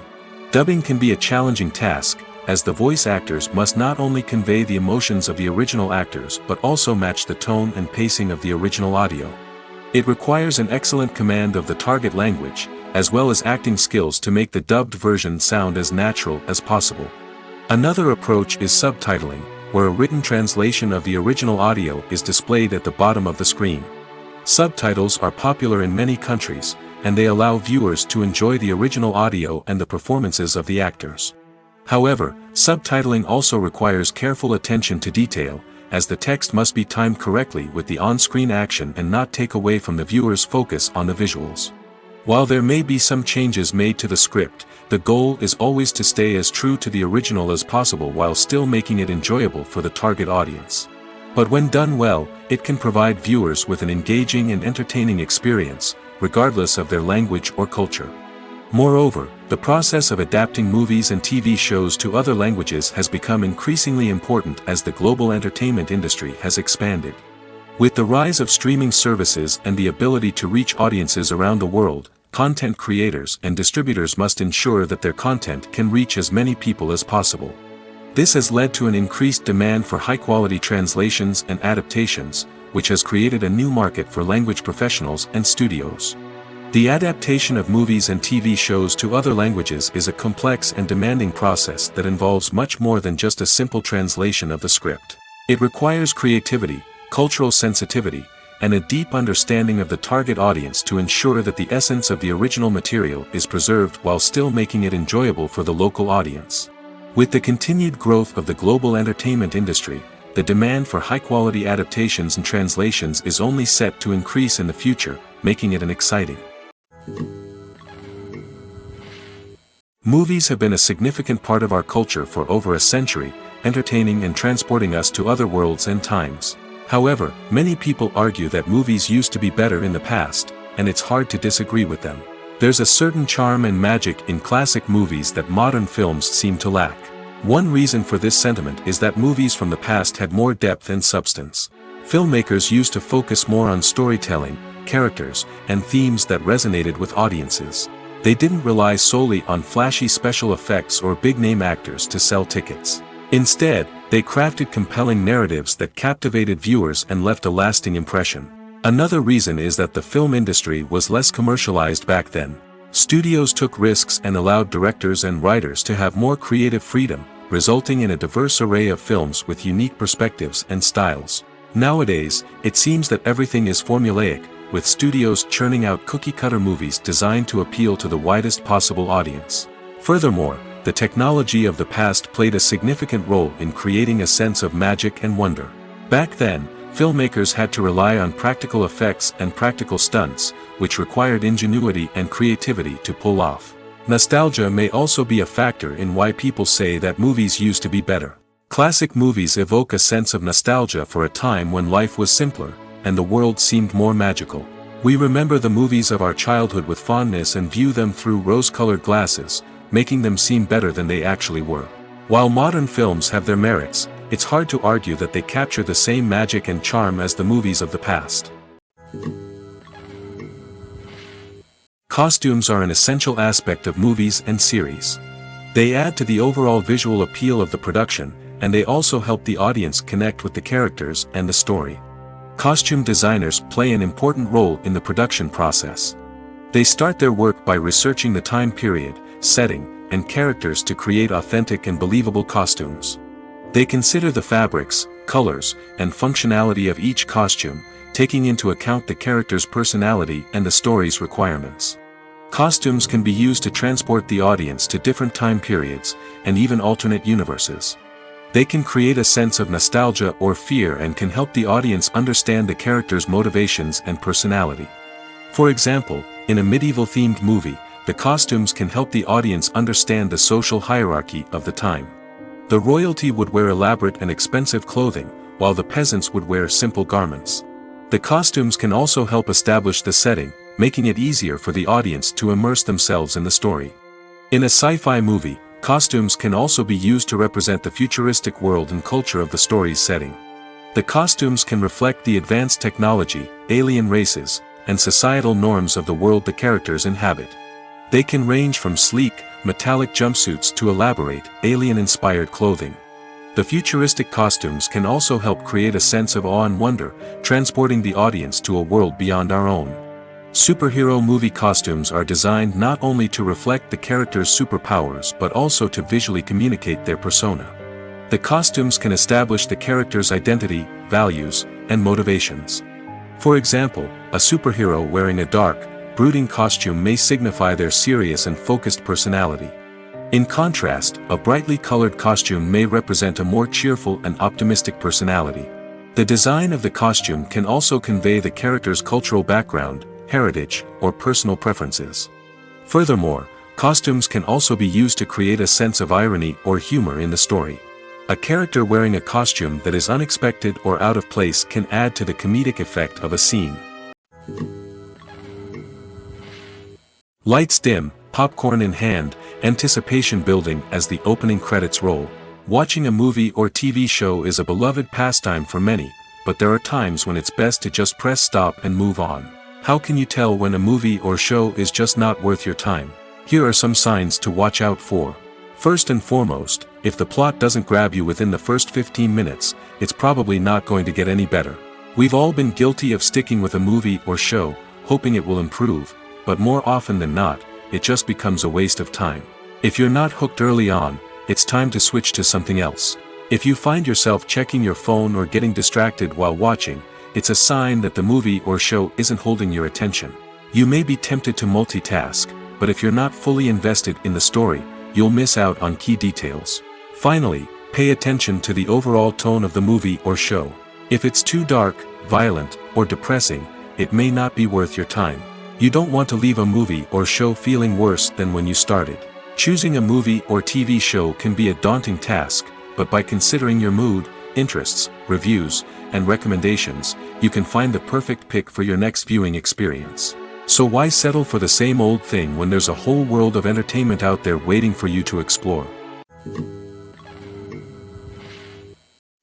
Dubbing can be a challenging task, as the voice actors must not only convey the emotions of the original actors but also match the tone and pacing of the original audio. It requires an excellent command of the target language, as well as acting skills to make the dubbed version sound as natural as possible. Another approach is subtitling, where a written translation of the original audio is displayed at the bottom of the screen. Subtitles are popular in many countries, and they allow viewers to enjoy the original audio and the performances of the actors. However, subtitling also requires careful attention to detail, as the text must be timed correctly with the on-screen action and not take away from the viewer's focus on the visuals. While there may be some changes made to the script, the goal is always to stay as true to the original as possible while still making it enjoyable for the target audience. But when done well, it can provide viewers with an engaging and entertaining experience, regardless of their language or culture. Moreover, the process of adapting movies and TV shows to other languages has become increasingly important as the global entertainment industry has expanded. With the rise of streaming services and the ability to reach audiences around the world, content creators and distributors must ensure that their content can reach as many people as possible. This has led to an increased demand for high-quality translations and adaptations, which has created a new market for language professionals and studios. The adaptation of movies and TV shows to other languages is a complex and demanding process that involves much more than just a simple translation of the script. It requires creativity, cultural sensitivity, and a deep understanding of the target audience to ensure that the essence of the original material is preserved while still making it enjoyable for the local audience. With the continued growth of the global entertainment industry, the demand for high-quality adaptations and translations is only set to increase in the future, making it an exciting. Movies have been a significant part of our culture for over a century, entertaining and transporting us to other worlds and times. However, many people argue that movies used to be better in the past, and it's hard to disagree with them. There's a certain charm and magic in classic movies that modern films seem to lack. One reason for this sentiment is that movies from the past had more depth and substance. Filmmakers used to focus more on storytelling, characters, and themes that resonated with audiences. They didn't rely solely on flashy special effects or big-name actors to sell tickets. Instead, they crafted compelling narratives that captivated viewers and left a lasting impression. Another reason is that the film industry was less commercialized back then. Studios took risks and allowed directors and writers to have more creative freedom, resulting in a diverse array of films with unique perspectives and styles. Nowadays, it seems that everything is formulaic, with studios churning out cookie-cutter movies designed to appeal to the widest possible audience. Furthermore, the technology of the past played a significant role in creating a sense of magic and wonder. Back then, filmmakers had to rely on practical effects and practical stunts, which required ingenuity and creativity to pull off. Nostalgia may also be a factor in why people say that movies used to be better. Classic movies evoke a sense of nostalgia for a time when life was simpler, and the world seemed more magical. We remember the movies of our childhood with fondness and view them through rose-colored glasses, making them seem better than they actually were. While modern films have their merits, it's hard to argue that they capture the same magic and charm as the movies of the past. Costumes are an essential aspect of movies and series. They add to the overall visual appeal of the production, and they also help the audience connect with the characters and the story. Costume designers play an important role in the production process. They start their work by researching the time period, setting, and characters to create authentic and believable costumes. They consider the fabrics, colors, and functionality of each costume, taking into account the character's personality and the story's requirements. Costumes can be used to transport the audience to different time periods, and even alternate universes. They can create a sense of nostalgia or fear and can help the audience understand the character's motivations and personality. For example, in a medieval-themed movie, the costumes can help the audience understand the social hierarchy of the time. The royalty would wear elaborate and expensive clothing, while the peasants would wear simple garments. The costumes can also help establish the setting, making it easier for the audience to immerse themselves in the story. In a sci-fi movie, costumes can also be used to represent the futuristic world and culture of the story's setting. The costumes can reflect the advanced technology, alien races, and societal norms of the world the characters inhabit. They can range from sleek, metallic jumpsuits to elaborate, alien-inspired clothing. The futuristic costumes can also help create a sense of awe and wonder, transporting the audience to a world beyond our own. Superhero movie costumes are designed not only to reflect the character's superpowers but also to visually communicate their persona. The costumes can establish the character's identity, values, and motivations. For example, a superhero wearing a dark, brooding costume may signify their serious and focused personality. In contrast, a brightly colored costume may represent a more cheerful and optimistic personality. The design of the costume can also convey the character's cultural background, heritage, or personal preferences. Furthermore, costumes can also be used to create a sense of irony or humor in the story. A character wearing a costume that is unexpected or out of place can add to the comedic effect of a scene. Lights dim, popcorn in hand, anticipation building as the opening credits roll. Watching a movie or TV show is a beloved pastime for many, but there are times when it's best to just press stop and move on. How can you tell when a movie or show is just not worth your time? Here are some signs to watch out for. First and foremost, if the plot doesn't grab you within the first 15 minutes, it's probably not going to get any better. We've all been guilty of sticking with a movie or show, hoping it will improve, but more often than not, it just becomes a waste of time. If you're not hooked early on, it's time to switch to something else. If you find yourself checking your phone or getting distracted while watching, it's a sign that the movie or show isn't holding your attention. You may be tempted to multitask, but if you're not fully invested in the story, you'll miss out on key details. Finally, pay attention to the overall tone of the movie or show. If it's too dark, violent, or depressing, it may not be worth your time. You don't want to leave a movie or show feeling worse than when you started. Choosing a movie or TV show can be a daunting task, but by considering your mood, interests, reviews, and recommendations, you can find the perfect pick for your next viewing experience. So why settle for the same old thing when there's a whole world of entertainment out there waiting for you to explore?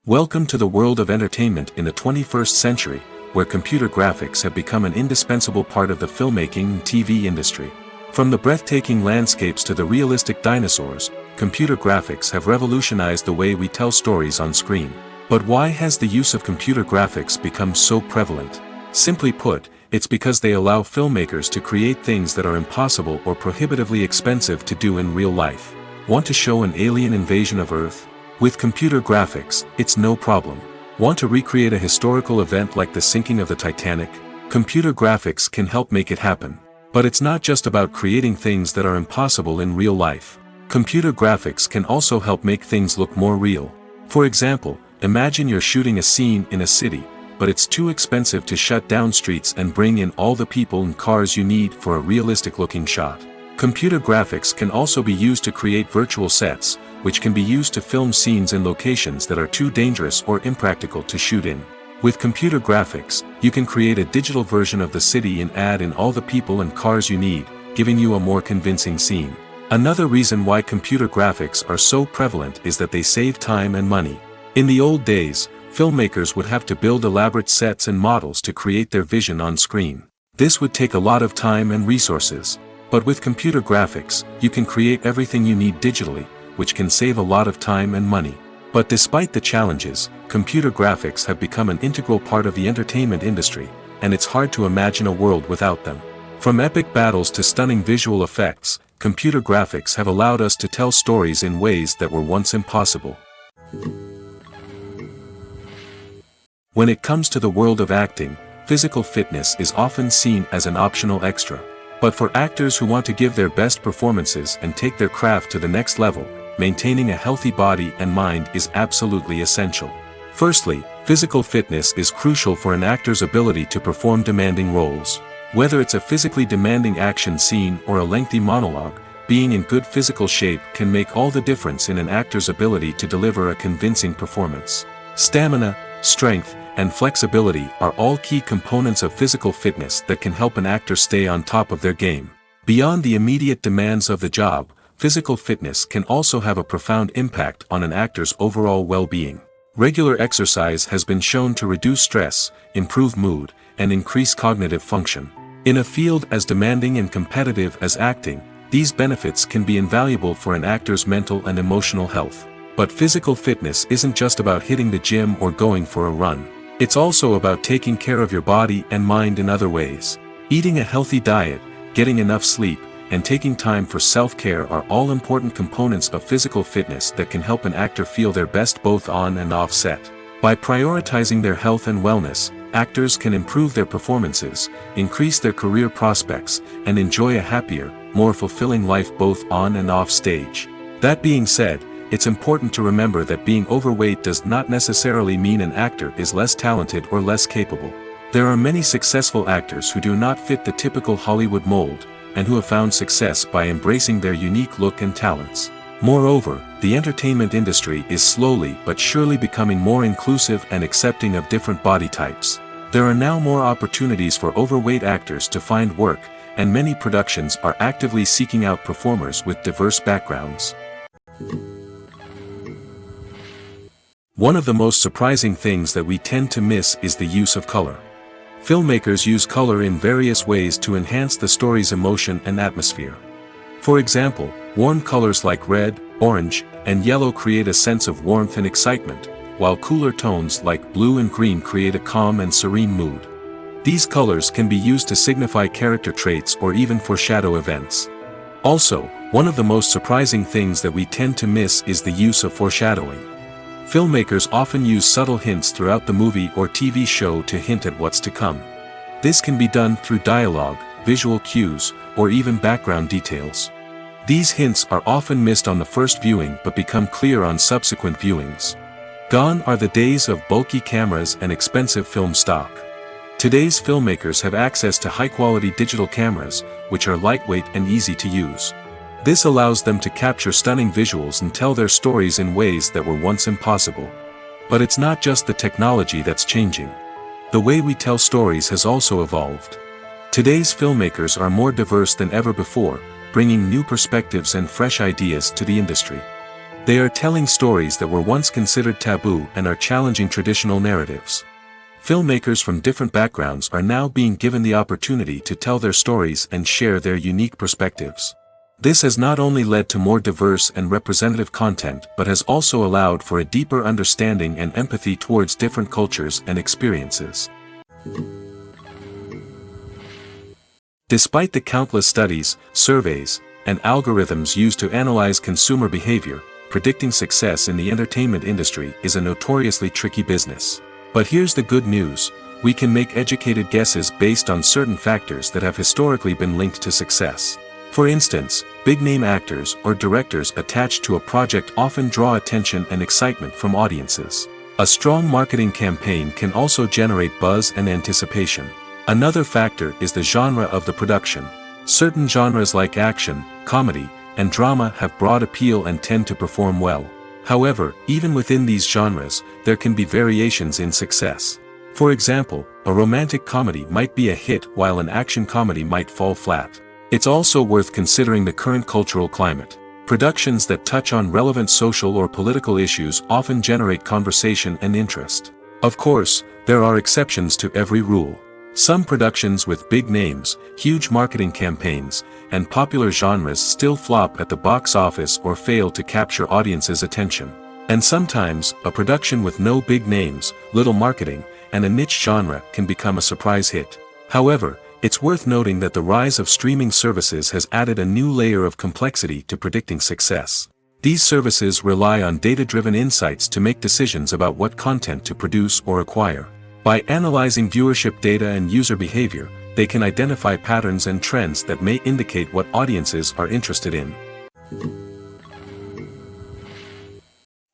Welcome to the world of entertainment in the 21st century, where computer graphics have become an indispensable part of the filmmaking and TV industry. From the breathtaking landscapes to the realistic dinosaurs, computer graphics have revolutionized the way we tell stories on screen. But why has the use of computer graphics become so prevalent? Simply put, it's because they allow filmmakers to create things that are impossible or prohibitively expensive to do in real life. Want to show an alien invasion of Earth? With computer graphics, it's no problem. Want to recreate a historical event like the sinking of the Titanic? Computer graphics can help make it happen. But it's not just about creating things that are impossible in real life. Computer graphics can also help make things look more real. For example, imagine you're shooting a scene in a city, but it's too expensive to shut down streets and bring in all the people and cars you need for a realistic-looking shot. Computer graphics can also be used to create virtual sets, which can be used to film scenes in locations that are too dangerous or impractical to shoot in. With computer graphics, you can create a digital version of the city and add in all the people and cars you need, giving you a more convincing scene. Another reason why computer graphics are so prevalent is that they save time and money. In the old days, filmmakers would have to build elaborate sets and models to create their vision on screen. This would take a lot of time and resources. But with computer graphics, you can create everything you need digitally, which can save a lot of time and money. But despite the challenges, computer graphics have become an integral part of the entertainment industry, and it's hard to imagine a world without them. From epic battles to stunning visual effects, computer graphics have allowed us to tell stories in ways that were once impossible. When it comes to the world of acting, physical fitness is often seen as an optional extra. But for actors who want to give their best performances and take their craft to the next level, maintaining a healthy body and mind is absolutely essential. Firstly, physical fitness is crucial for an actor's ability to perform demanding roles. Whether it's a physically demanding action scene or a lengthy monologue, being in good physical shape can make all the difference in an actor's ability to deliver a convincing performance. Stamina, strength, and flexibility are all key components of physical fitness that can help an actor stay on top of their game. Beyond the immediate demands of the job, physical fitness can also have a profound impact on an actor's overall well-being. Regular exercise has been shown to reduce stress, improve mood, and increase cognitive function. In a field as demanding and competitive as acting, these benefits can be invaluable for an actor's mental and emotional health. But physical fitness isn't just about hitting the gym or going for a run. It's also about taking care of your body and mind in other ways. Eating a healthy diet, getting enough sleep, and taking time for self-care are all important components of physical fitness that can help an actor feel their best both on and off set. By prioritizing their health and wellness, actors can improve their performances, increase their career prospects, and enjoy a happier, more fulfilling life both on and off stage. That being said, it's important to remember that being overweight does not necessarily mean an actor is less talented or less capable. There are many successful actors who do not fit the typical Hollywood mold, and who have found success by embracing their unique look and talents. Moreover, the entertainment industry is slowly but surely becoming more inclusive and accepting of different body types. There are now more opportunities for overweight actors to find work, and many productions are actively seeking out performers with diverse backgrounds. One of the most surprising things that we tend to miss is the use of color. Filmmakers use color in various ways to enhance the story's emotion and atmosphere. For example, warm colors like red, orange, and yellow create a sense of warmth and excitement, while cooler tones like blue and green create a calm and serene mood. These colors can be used to signify character traits or even foreshadow events. Also, one of the most surprising things that we tend to miss is the use of foreshadowing. Filmmakers often use subtle hints throughout the movie or TV show to hint at what's to come. This can be done through dialogue, visual cues, or even background details. These hints are often missed on the first viewing but become clear on subsequent viewings. Gone are the days of bulky cameras and expensive film stock. Today's filmmakers have access to high-quality digital cameras, which are lightweight and easy to use. This allows them to capture stunning visuals and tell their stories in ways that were once impossible. But it's not just the technology that's changing. The way we tell stories has also evolved. Today's filmmakers are more diverse than ever before, bringing new perspectives and fresh ideas to the industry. They are telling stories that were once considered taboo and are challenging traditional narratives. Filmmakers from different backgrounds are now being given the opportunity to tell their stories and share their unique perspectives. This has not only led to more diverse and representative content but has also allowed for a deeper understanding and empathy towards different cultures and experiences. Despite the countless studies, surveys, and algorithms used to analyze consumer behavior, predicting success in the entertainment industry is a notoriously tricky business. But here's the good news: we can make educated guesses based on certain factors that have historically been linked to success. For instance, big-name actors or directors attached to a project often draw attention and excitement from audiences. A strong marketing campaign can also generate buzz and anticipation. Another factor is the genre of the production. Certain genres like action, comedy, and drama have broad appeal and tend to perform well. However, even within these genres, there can be variations in success. For example, a romantic comedy might be a hit while an action comedy might fall flat. It's also worth considering the current cultural climate. Productions that touch on relevant social or political issues often generate conversation and interest. Of course, there are exceptions to every rule. Some productions with big names, huge marketing campaigns, and popular genres still flop at the box office or fail to capture audiences' attention. And sometimes, a production with no big names, little marketing, and a niche genre can become a surprise hit. However, it's worth noting that the rise of streaming services has added a new layer of complexity to predicting success. These services rely on data-driven insights to make decisions about what content to produce or acquire. By analyzing viewership data and user behavior, they can identify patterns and trends that may indicate what audiences are interested in.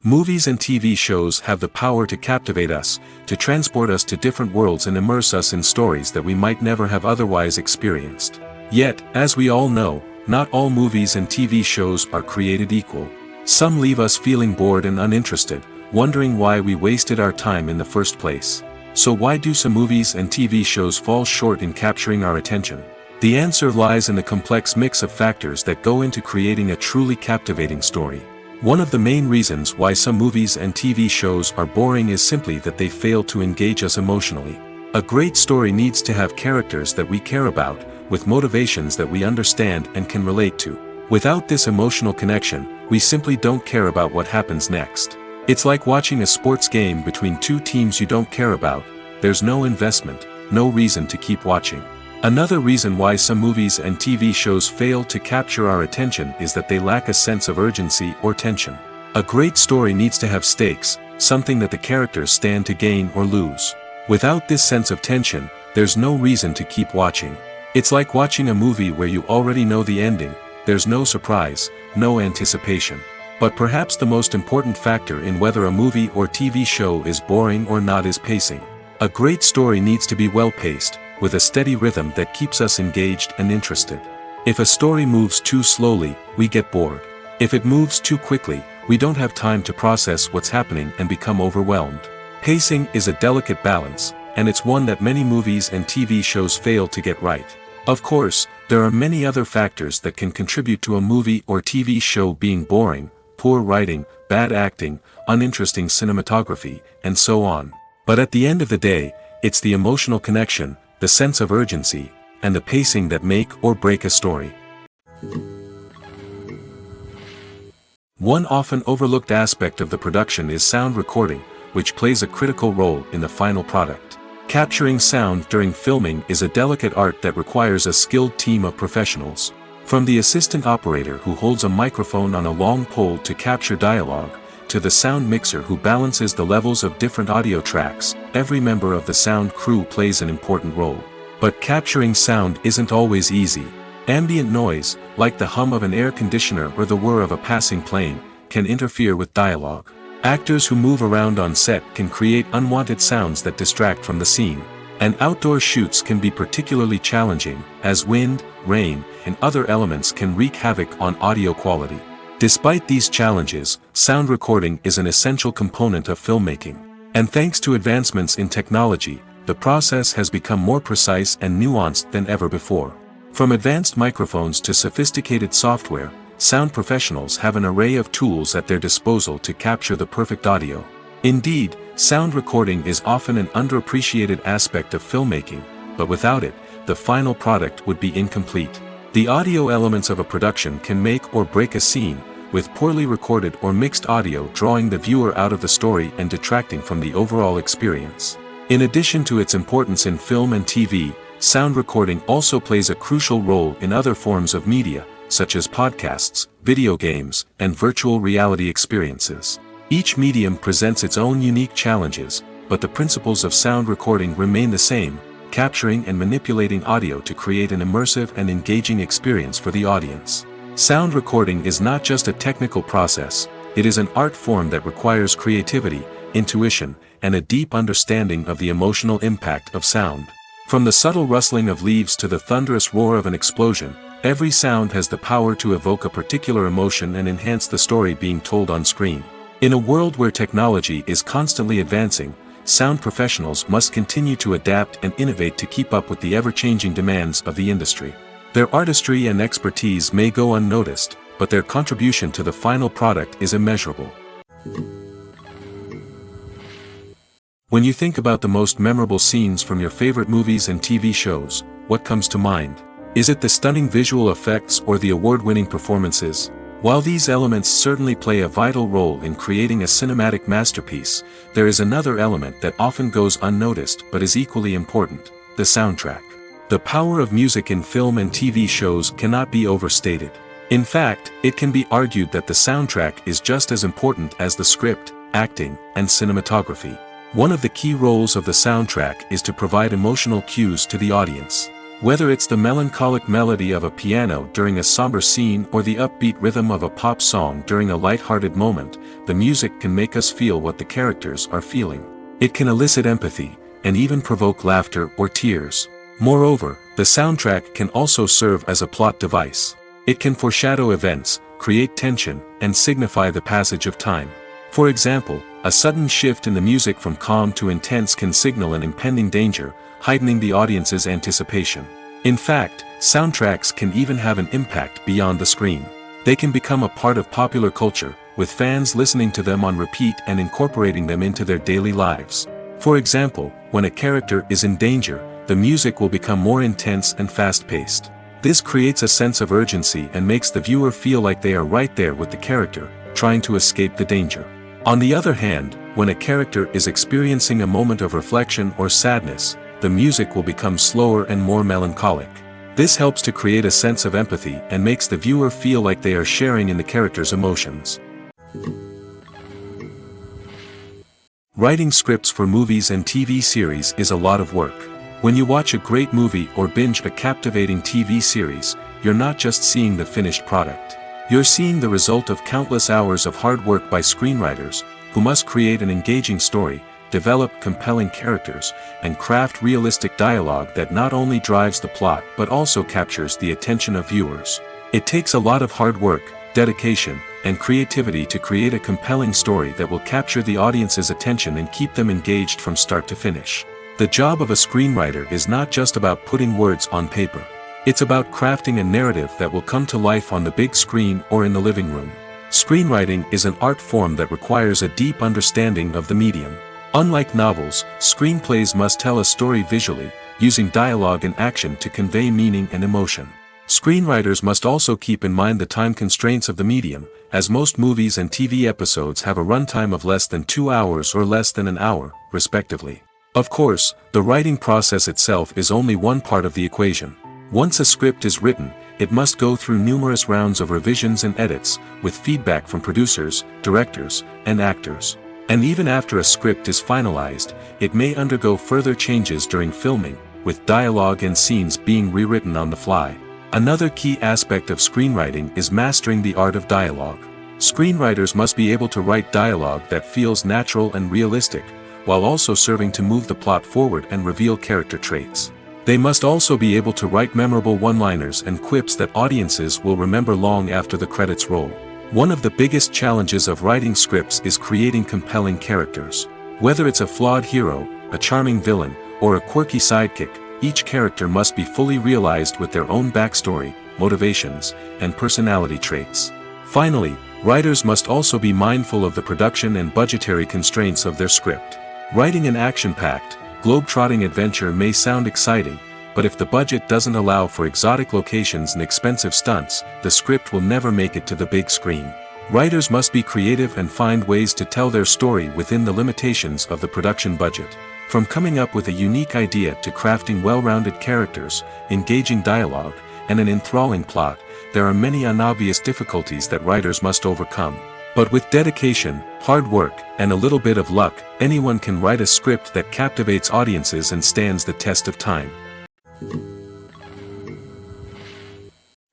Movies and TV shows have the power to captivate us, to transport us to different worlds and immerse us in stories that we might never have otherwise experienced. Yet, as we all know, not all movies and TV shows are created equal. Some leave us feeling bored and uninterested, wondering why we wasted our time in the first place. So why do some movies and TV shows fall short in capturing our attention? The answer lies in the complex mix of factors that go into creating a truly captivating story. One of the main reasons why some movies and TV shows are boring is simply that they fail to engage us emotionally. A great story needs to have characters that we care about, with motivations that we understand and can relate to. Without this emotional connection, we simply don't care about what happens next. It's like watching a sports game between two teams you don't care about. There's no investment, no reason to keep watching. Another reason why some movies and TV shows fail to capture our attention is that they lack a sense of urgency or tension. A great story needs to have stakes, something that the characters stand to gain or lose. Without this sense of tension, there's no reason to keep watching. It's like watching a movie where you already know the ending. There's no surprise, no anticipation. But perhaps the most important factor in whether a movie or TV show is boring or not is pacing. A great story needs to be well-paced, with a steady rhythm that keeps us engaged and interested. If a story moves too slowly, we get bored. If it moves too quickly, we don't have time to process what's happening and become overwhelmed. Pacing is a delicate balance, and it's one that many movies and TV shows fail to get right. Of course, there are many other factors that can contribute to a movie or TV show being boring: poor writing, bad acting, uninteresting cinematography, and so on. But at the end of the day, it's the emotional connection, the sense of urgency, and the pacing that make or break a story. One often overlooked aspect of the production is sound recording, which plays a critical role in the final product. Capturing sound during filming is a delicate art that requires a skilled team of professionals. From the assistant operator who holds a microphone on a long pole to capture dialogue, to the sound mixer who balances the levels of different audio tracks, every member of the sound crew plays an important role. But capturing sound isn't always easy. Ambient noise, like the hum of an air conditioner or the whir of a passing plane, can interfere with dialogue. Actors who move around on set can create unwanted sounds that distract from the scene. And outdoor shoots can be particularly challenging, as wind, rain, and other elements can wreak havoc on audio quality. Despite these challenges, sound recording is an essential component of filmmaking. And thanks to advancements in technology, the process has become more precise and nuanced than ever before. From advanced microphones to sophisticated software, sound professionals have an array of tools at their disposal to capture the perfect audio. Indeed, sound recording is often an underappreciated aspect of filmmaking, but without it, the final product would be incomplete. The audio elements of a production can make or break a scene, with poorly recorded or mixed audio drawing the viewer out of the story and detracting from the overall experience. In addition to its importance in film and TV, sound recording also plays a crucial role in other forms of media, such as podcasts, video games, and virtual reality experiences. Each medium presents its own unique challenges, but the principles of sound recording remain the same, capturing and manipulating audio to create an immersive and engaging experience for the audience. Sound recording is not just a technical process, it is an art form that requires creativity, intuition, and a deep understanding of the emotional impact of sound. From the subtle rustling of leaves to the thunderous roar of an explosion, every sound has the power to evoke a particular emotion and enhance the story being told on screen. In a world where technology is constantly advancing, sound professionals must continue to adapt and innovate to keep up with the ever-changing demands of the industry. Their artistry and expertise may go unnoticed, but their contribution to the final product is immeasurable. When you think about the most memorable scenes from your favorite movies and TV shows, what comes to mind? Is it the stunning visual effects or the award-winning performances? While these elements certainly play a vital role in creating a cinematic masterpiece, there is another element that often goes unnoticed but is equally important: the soundtrack. The power of music in film and TV shows cannot be overstated. In fact, it can be argued that the soundtrack is just as important as the script, acting, and cinematography. One of the key roles of the soundtrack is to provide emotional cues to the audience. Whether it's the melancholic melody of a piano during a somber scene or the upbeat rhythm of a pop song during a light-hearted moment, the music can make us feel what the characters are feeling. It can elicit empathy, and even provoke laughter or tears. Moreover, the soundtrack can also serve as a plot device. It can foreshadow events, create tension, and signify the passage of time. For example, a sudden shift in the music from calm to intense can signal an impending danger, heightening the audience's anticipation. In fact, soundtracks can even have an impact beyond the screen. They can become a part of popular culture, with fans listening to them on repeat and incorporating them into their daily lives. For example, when a character is in danger, the music will become more intense and fast-paced. This creates a sense of urgency and makes the viewer feel like they are right there with the character, trying to escape the danger. On the other hand, when a character is experiencing a moment of reflection or sadness, the music will become slower and more melancholic. This helps to create a sense of empathy and makes the viewer feel like they are sharing in the character's emotions. Writing scripts for movies and TV series is a lot of work. When you watch a great movie or binge a captivating TV series, you're not just seeing the finished product. You're seeing the result of countless hours of hard work by screenwriters, who must create an engaging story, develop compelling characters, and craft realistic dialogue that not only drives the plot but also captures the attention of viewers. It takes a lot of hard work, dedication, and creativity to create a compelling story that will capture the audience's attention and keep them engaged from start to finish. The job of a screenwriter is not just about putting words on paper. It's about crafting a narrative that will come to life on the big screen or in the living room. Screenwriting is an art form that requires a deep understanding of the medium. Unlike novels, screenplays must tell a story visually, using dialogue and action to convey meaning and emotion. Screenwriters must also keep in mind the time constraints of the medium, as most movies and TV episodes have a runtime of less than 2 hours or less than an hour, respectively. Of course, the writing process itself is only one part of the equation. Once a script is written, it must go through numerous rounds of revisions and edits, with feedback from producers, directors, and actors. And even after a script is finalized, it may undergo further changes during filming, with dialogue and scenes being rewritten on the fly. Another key aspect of screenwriting is mastering the art of dialogue. Screenwriters must be able to write dialogue that feels natural and realistic, while also serving to move the plot forward and reveal character traits. They must also be able to write memorable one-liners and quips that audiences will remember long after the credits roll. One of the biggest challenges of writing scripts is creating compelling characters. Whether it's a flawed hero, a charming villain, or a quirky sidekick, each character must be fully realized with their own backstory, motivations, and personality traits. Finally, writers must also be mindful of the production and budgetary constraints of their script. Writing an action-packed, globe-trotting adventure may sound exciting, but if the budget doesn't allow for exotic locations and expensive stunts, the script will never make it to the big screen. Writers must be creative and find ways to tell their story within the limitations of the production budget. From coming up with a unique idea to crafting well-rounded characters, engaging dialogue, and an enthralling plot, there are many unobvious difficulties that writers must overcome. But with dedication, hard work, and a little bit of luck, anyone can write a script that captivates audiences and stands the test of time.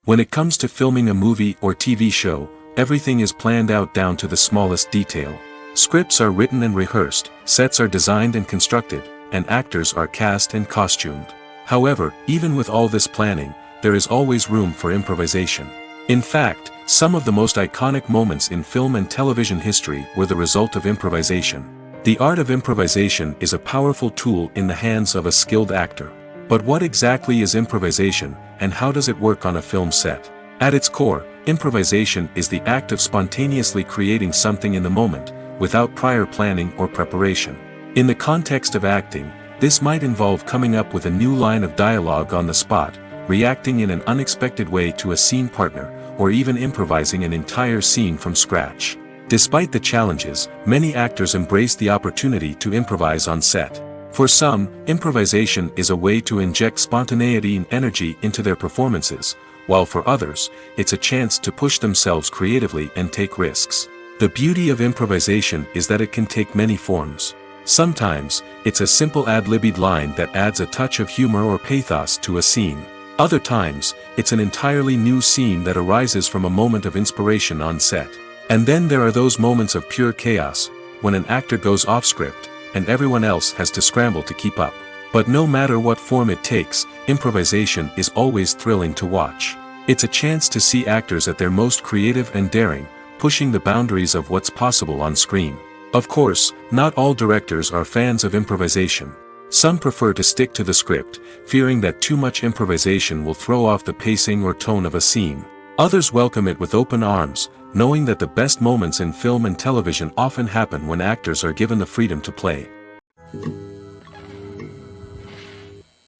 When it comes to filming a movie or TV show, everything is planned out down to the smallest detail. Scripts are written and rehearsed, sets are designed and constructed, and actors are cast and costumed. However, even with all this planning, there is always room for improvisation. In fact, some of the most iconic moments in film and television history were the result of improvisation. The art of improvisation is a powerful tool in the hands of a skilled actor. But what exactly is improvisation, and how does it work on a film set? At its core, improvisation is the act of spontaneously creating something in the moment, without prior planning or preparation. In the context of acting, this might involve coming up with a new line of dialogue on the spot, reacting in an unexpected way to a scene partner, or even improvising an entire scene from scratch. Despite the challenges, many actors embrace the opportunity to improvise on set. For some, improvisation is a way to inject spontaneity and energy into their performances, while for others, it's a chance to push themselves creatively and take risks. The beauty of improvisation is that it can take many forms. Sometimes, it's a simple ad-libbed line that adds a touch of humor or pathos to a scene. Other times, it's an entirely new scene that arises from a moment of inspiration on set. And then there are those moments of pure chaos, when an actor goes off script, and everyone else has to scramble to keep up. But no matter what form it takes, improvisation is always thrilling to watch. It's a chance to see actors at their most creative and daring, pushing the boundaries of what's possible on screen. Of course, not all directors are fans of improvisation. Some prefer to stick to the script, fearing that too much improvisation will throw off the pacing or tone of a scene. Others welcome it with open arms, knowing that the best moments in film and television often happen when actors are given the freedom to play.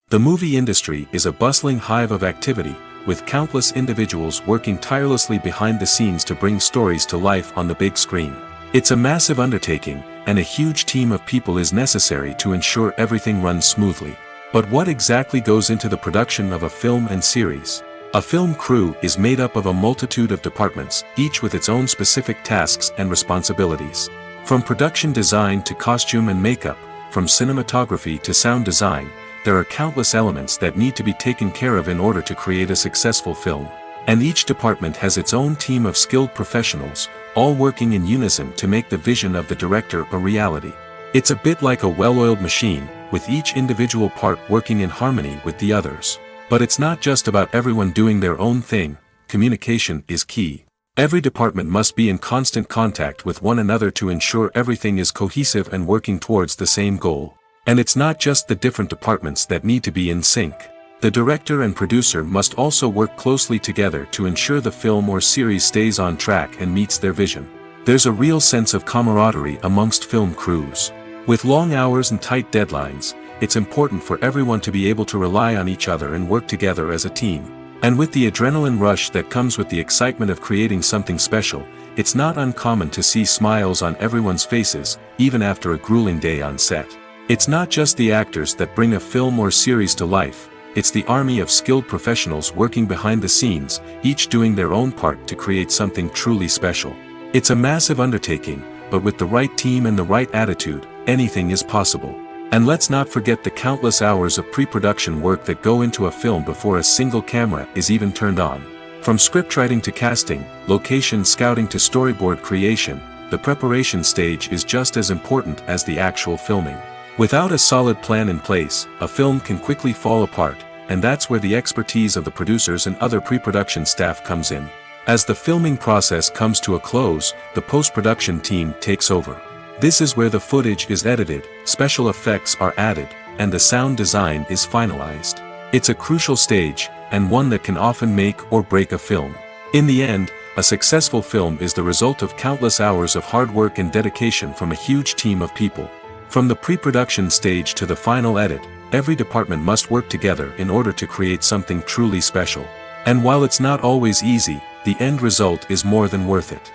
The movie industry is a bustling hive of activity, with countless individuals working tirelessly behind the scenes to bring stories to life on the big screen. It's a massive undertaking, and a huge team of people is necessary to ensure everything runs smoothly. But what exactly goes into the production of a film and series? A film crew is made up of a multitude of departments, each with its own specific tasks and responsibilities. From production design to costume and makeup, from cinematography to sound design, there are countless elements that need to be taken care of in order to create a successful film. And each department has its own team of skilled professionals, all working in unison to make the vision of the director a reality. It's a bit like a well-oiled machine, with each individual part working in harmony with the others. But it's not just about everyone doing their own thing. Communication is key. Every department must be in constant contact with one another to ensure everything is cohesive and working towards the same goal. And it's not just the different departments that need to be in sync. The director and producer must also work closely together to ensure the film or series stays on track and meets their vision. There's a real sense of camaraderie amongst film crews. With long hours and tight deadlines, it's important for everyone to be able to rely on each other and work together as a team. And with the adrenaline rush that comes with the excitement of creating something special, it's not uncommon to see smiles on everyone's faces, even after a grueling day on set. It's not just the actors that bring a film or series to life, it's the army of skilled professionals working behind the scenes, each doing their own part to create something truly special. It's a massive undertaking, but with the right team and the right attitude, anything is possible. And let's not forget the countless hours of pre-production work that go into a film before a single camera is even turned on. From scriptwriting to casting, location scouting to storyboard creation, the preparation stage is just as important as the actual filming. Without a solid plan in place, a film can quickly fall apart, and that's where the expertise of the producers and other pre-production staff comes in. As the filming process comes to a close, the post-production team takes over. This is where the footage is edited, special effects are added, and the sound design is finalized. It's a crucial stage, and one that can often make or break a film. In the end, a successful film is the result of countless hours of hard work and dedication from a huge team of people. From the pre-production stage to the final edit, every department must work together in order to create something truly special. And while it's not always easy, the end result is more than worth it.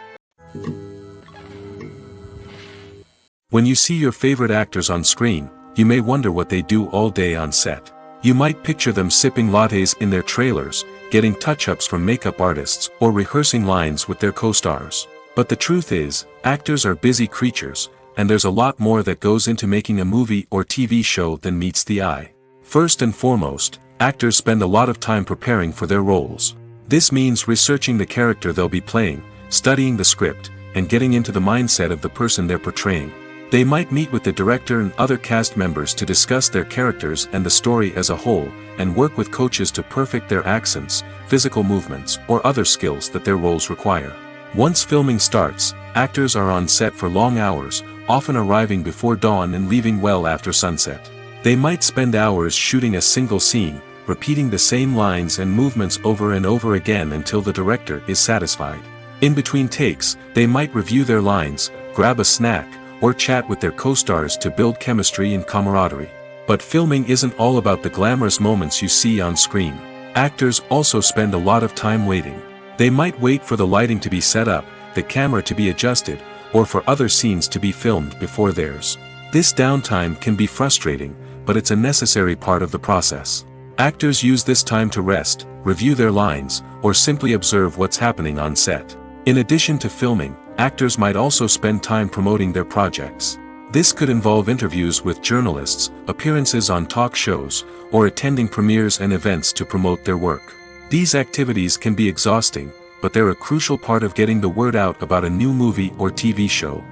When you see your favorite actors on screen, you may wonder what they do all day on set. You might picture them sipping lattes in their trailers, getting touch-ups from makeup artists, or rehearsing lines with their co-stars. But the truth is, actors are busy creatures, and there's a lot more that goes into making a movie or TV show than meets the eye. First and foremost, actors spend a lot of time preparing for their roles. This means researching the character they'll be playing, studying the script, and getting into the mindset of the person they're portraying. They might meet with the director and other cast members to discuss their characters and the story as a whole, and work with coaches to perfect their accents, physical movements, or other skills that their roles require. Once filming starts, actors are on set for long hours, often arriving before dawn and leaving well after sunset. They might spend hours shooting a single scene, repeating the same lines and movements over and over again until the director is satisfied. In between takes, they might review their lines, grab a snack, or chat with their co-stars to build chemistry and camaraderie. But filming isn't all about the glamorous moments you see on screen. Actors also spend a lot of time waiting. They might wait for the lighting to be set up, the camera to be adjusted, or for other scenes to be filmed before theirs. This downtime can be frustrating, but it's a necessary part of the process. Actors use this time to rest, review their lines, or simply observe what's happening on set. In addition to filming, actors might also spend time promoting their projects. This could involve interviews with journalists, appearances on talk shows, or attending premieres and events to promote their work. These activities can be exhausting, but they're a crucial part of getting the word out about a new movie or TV show.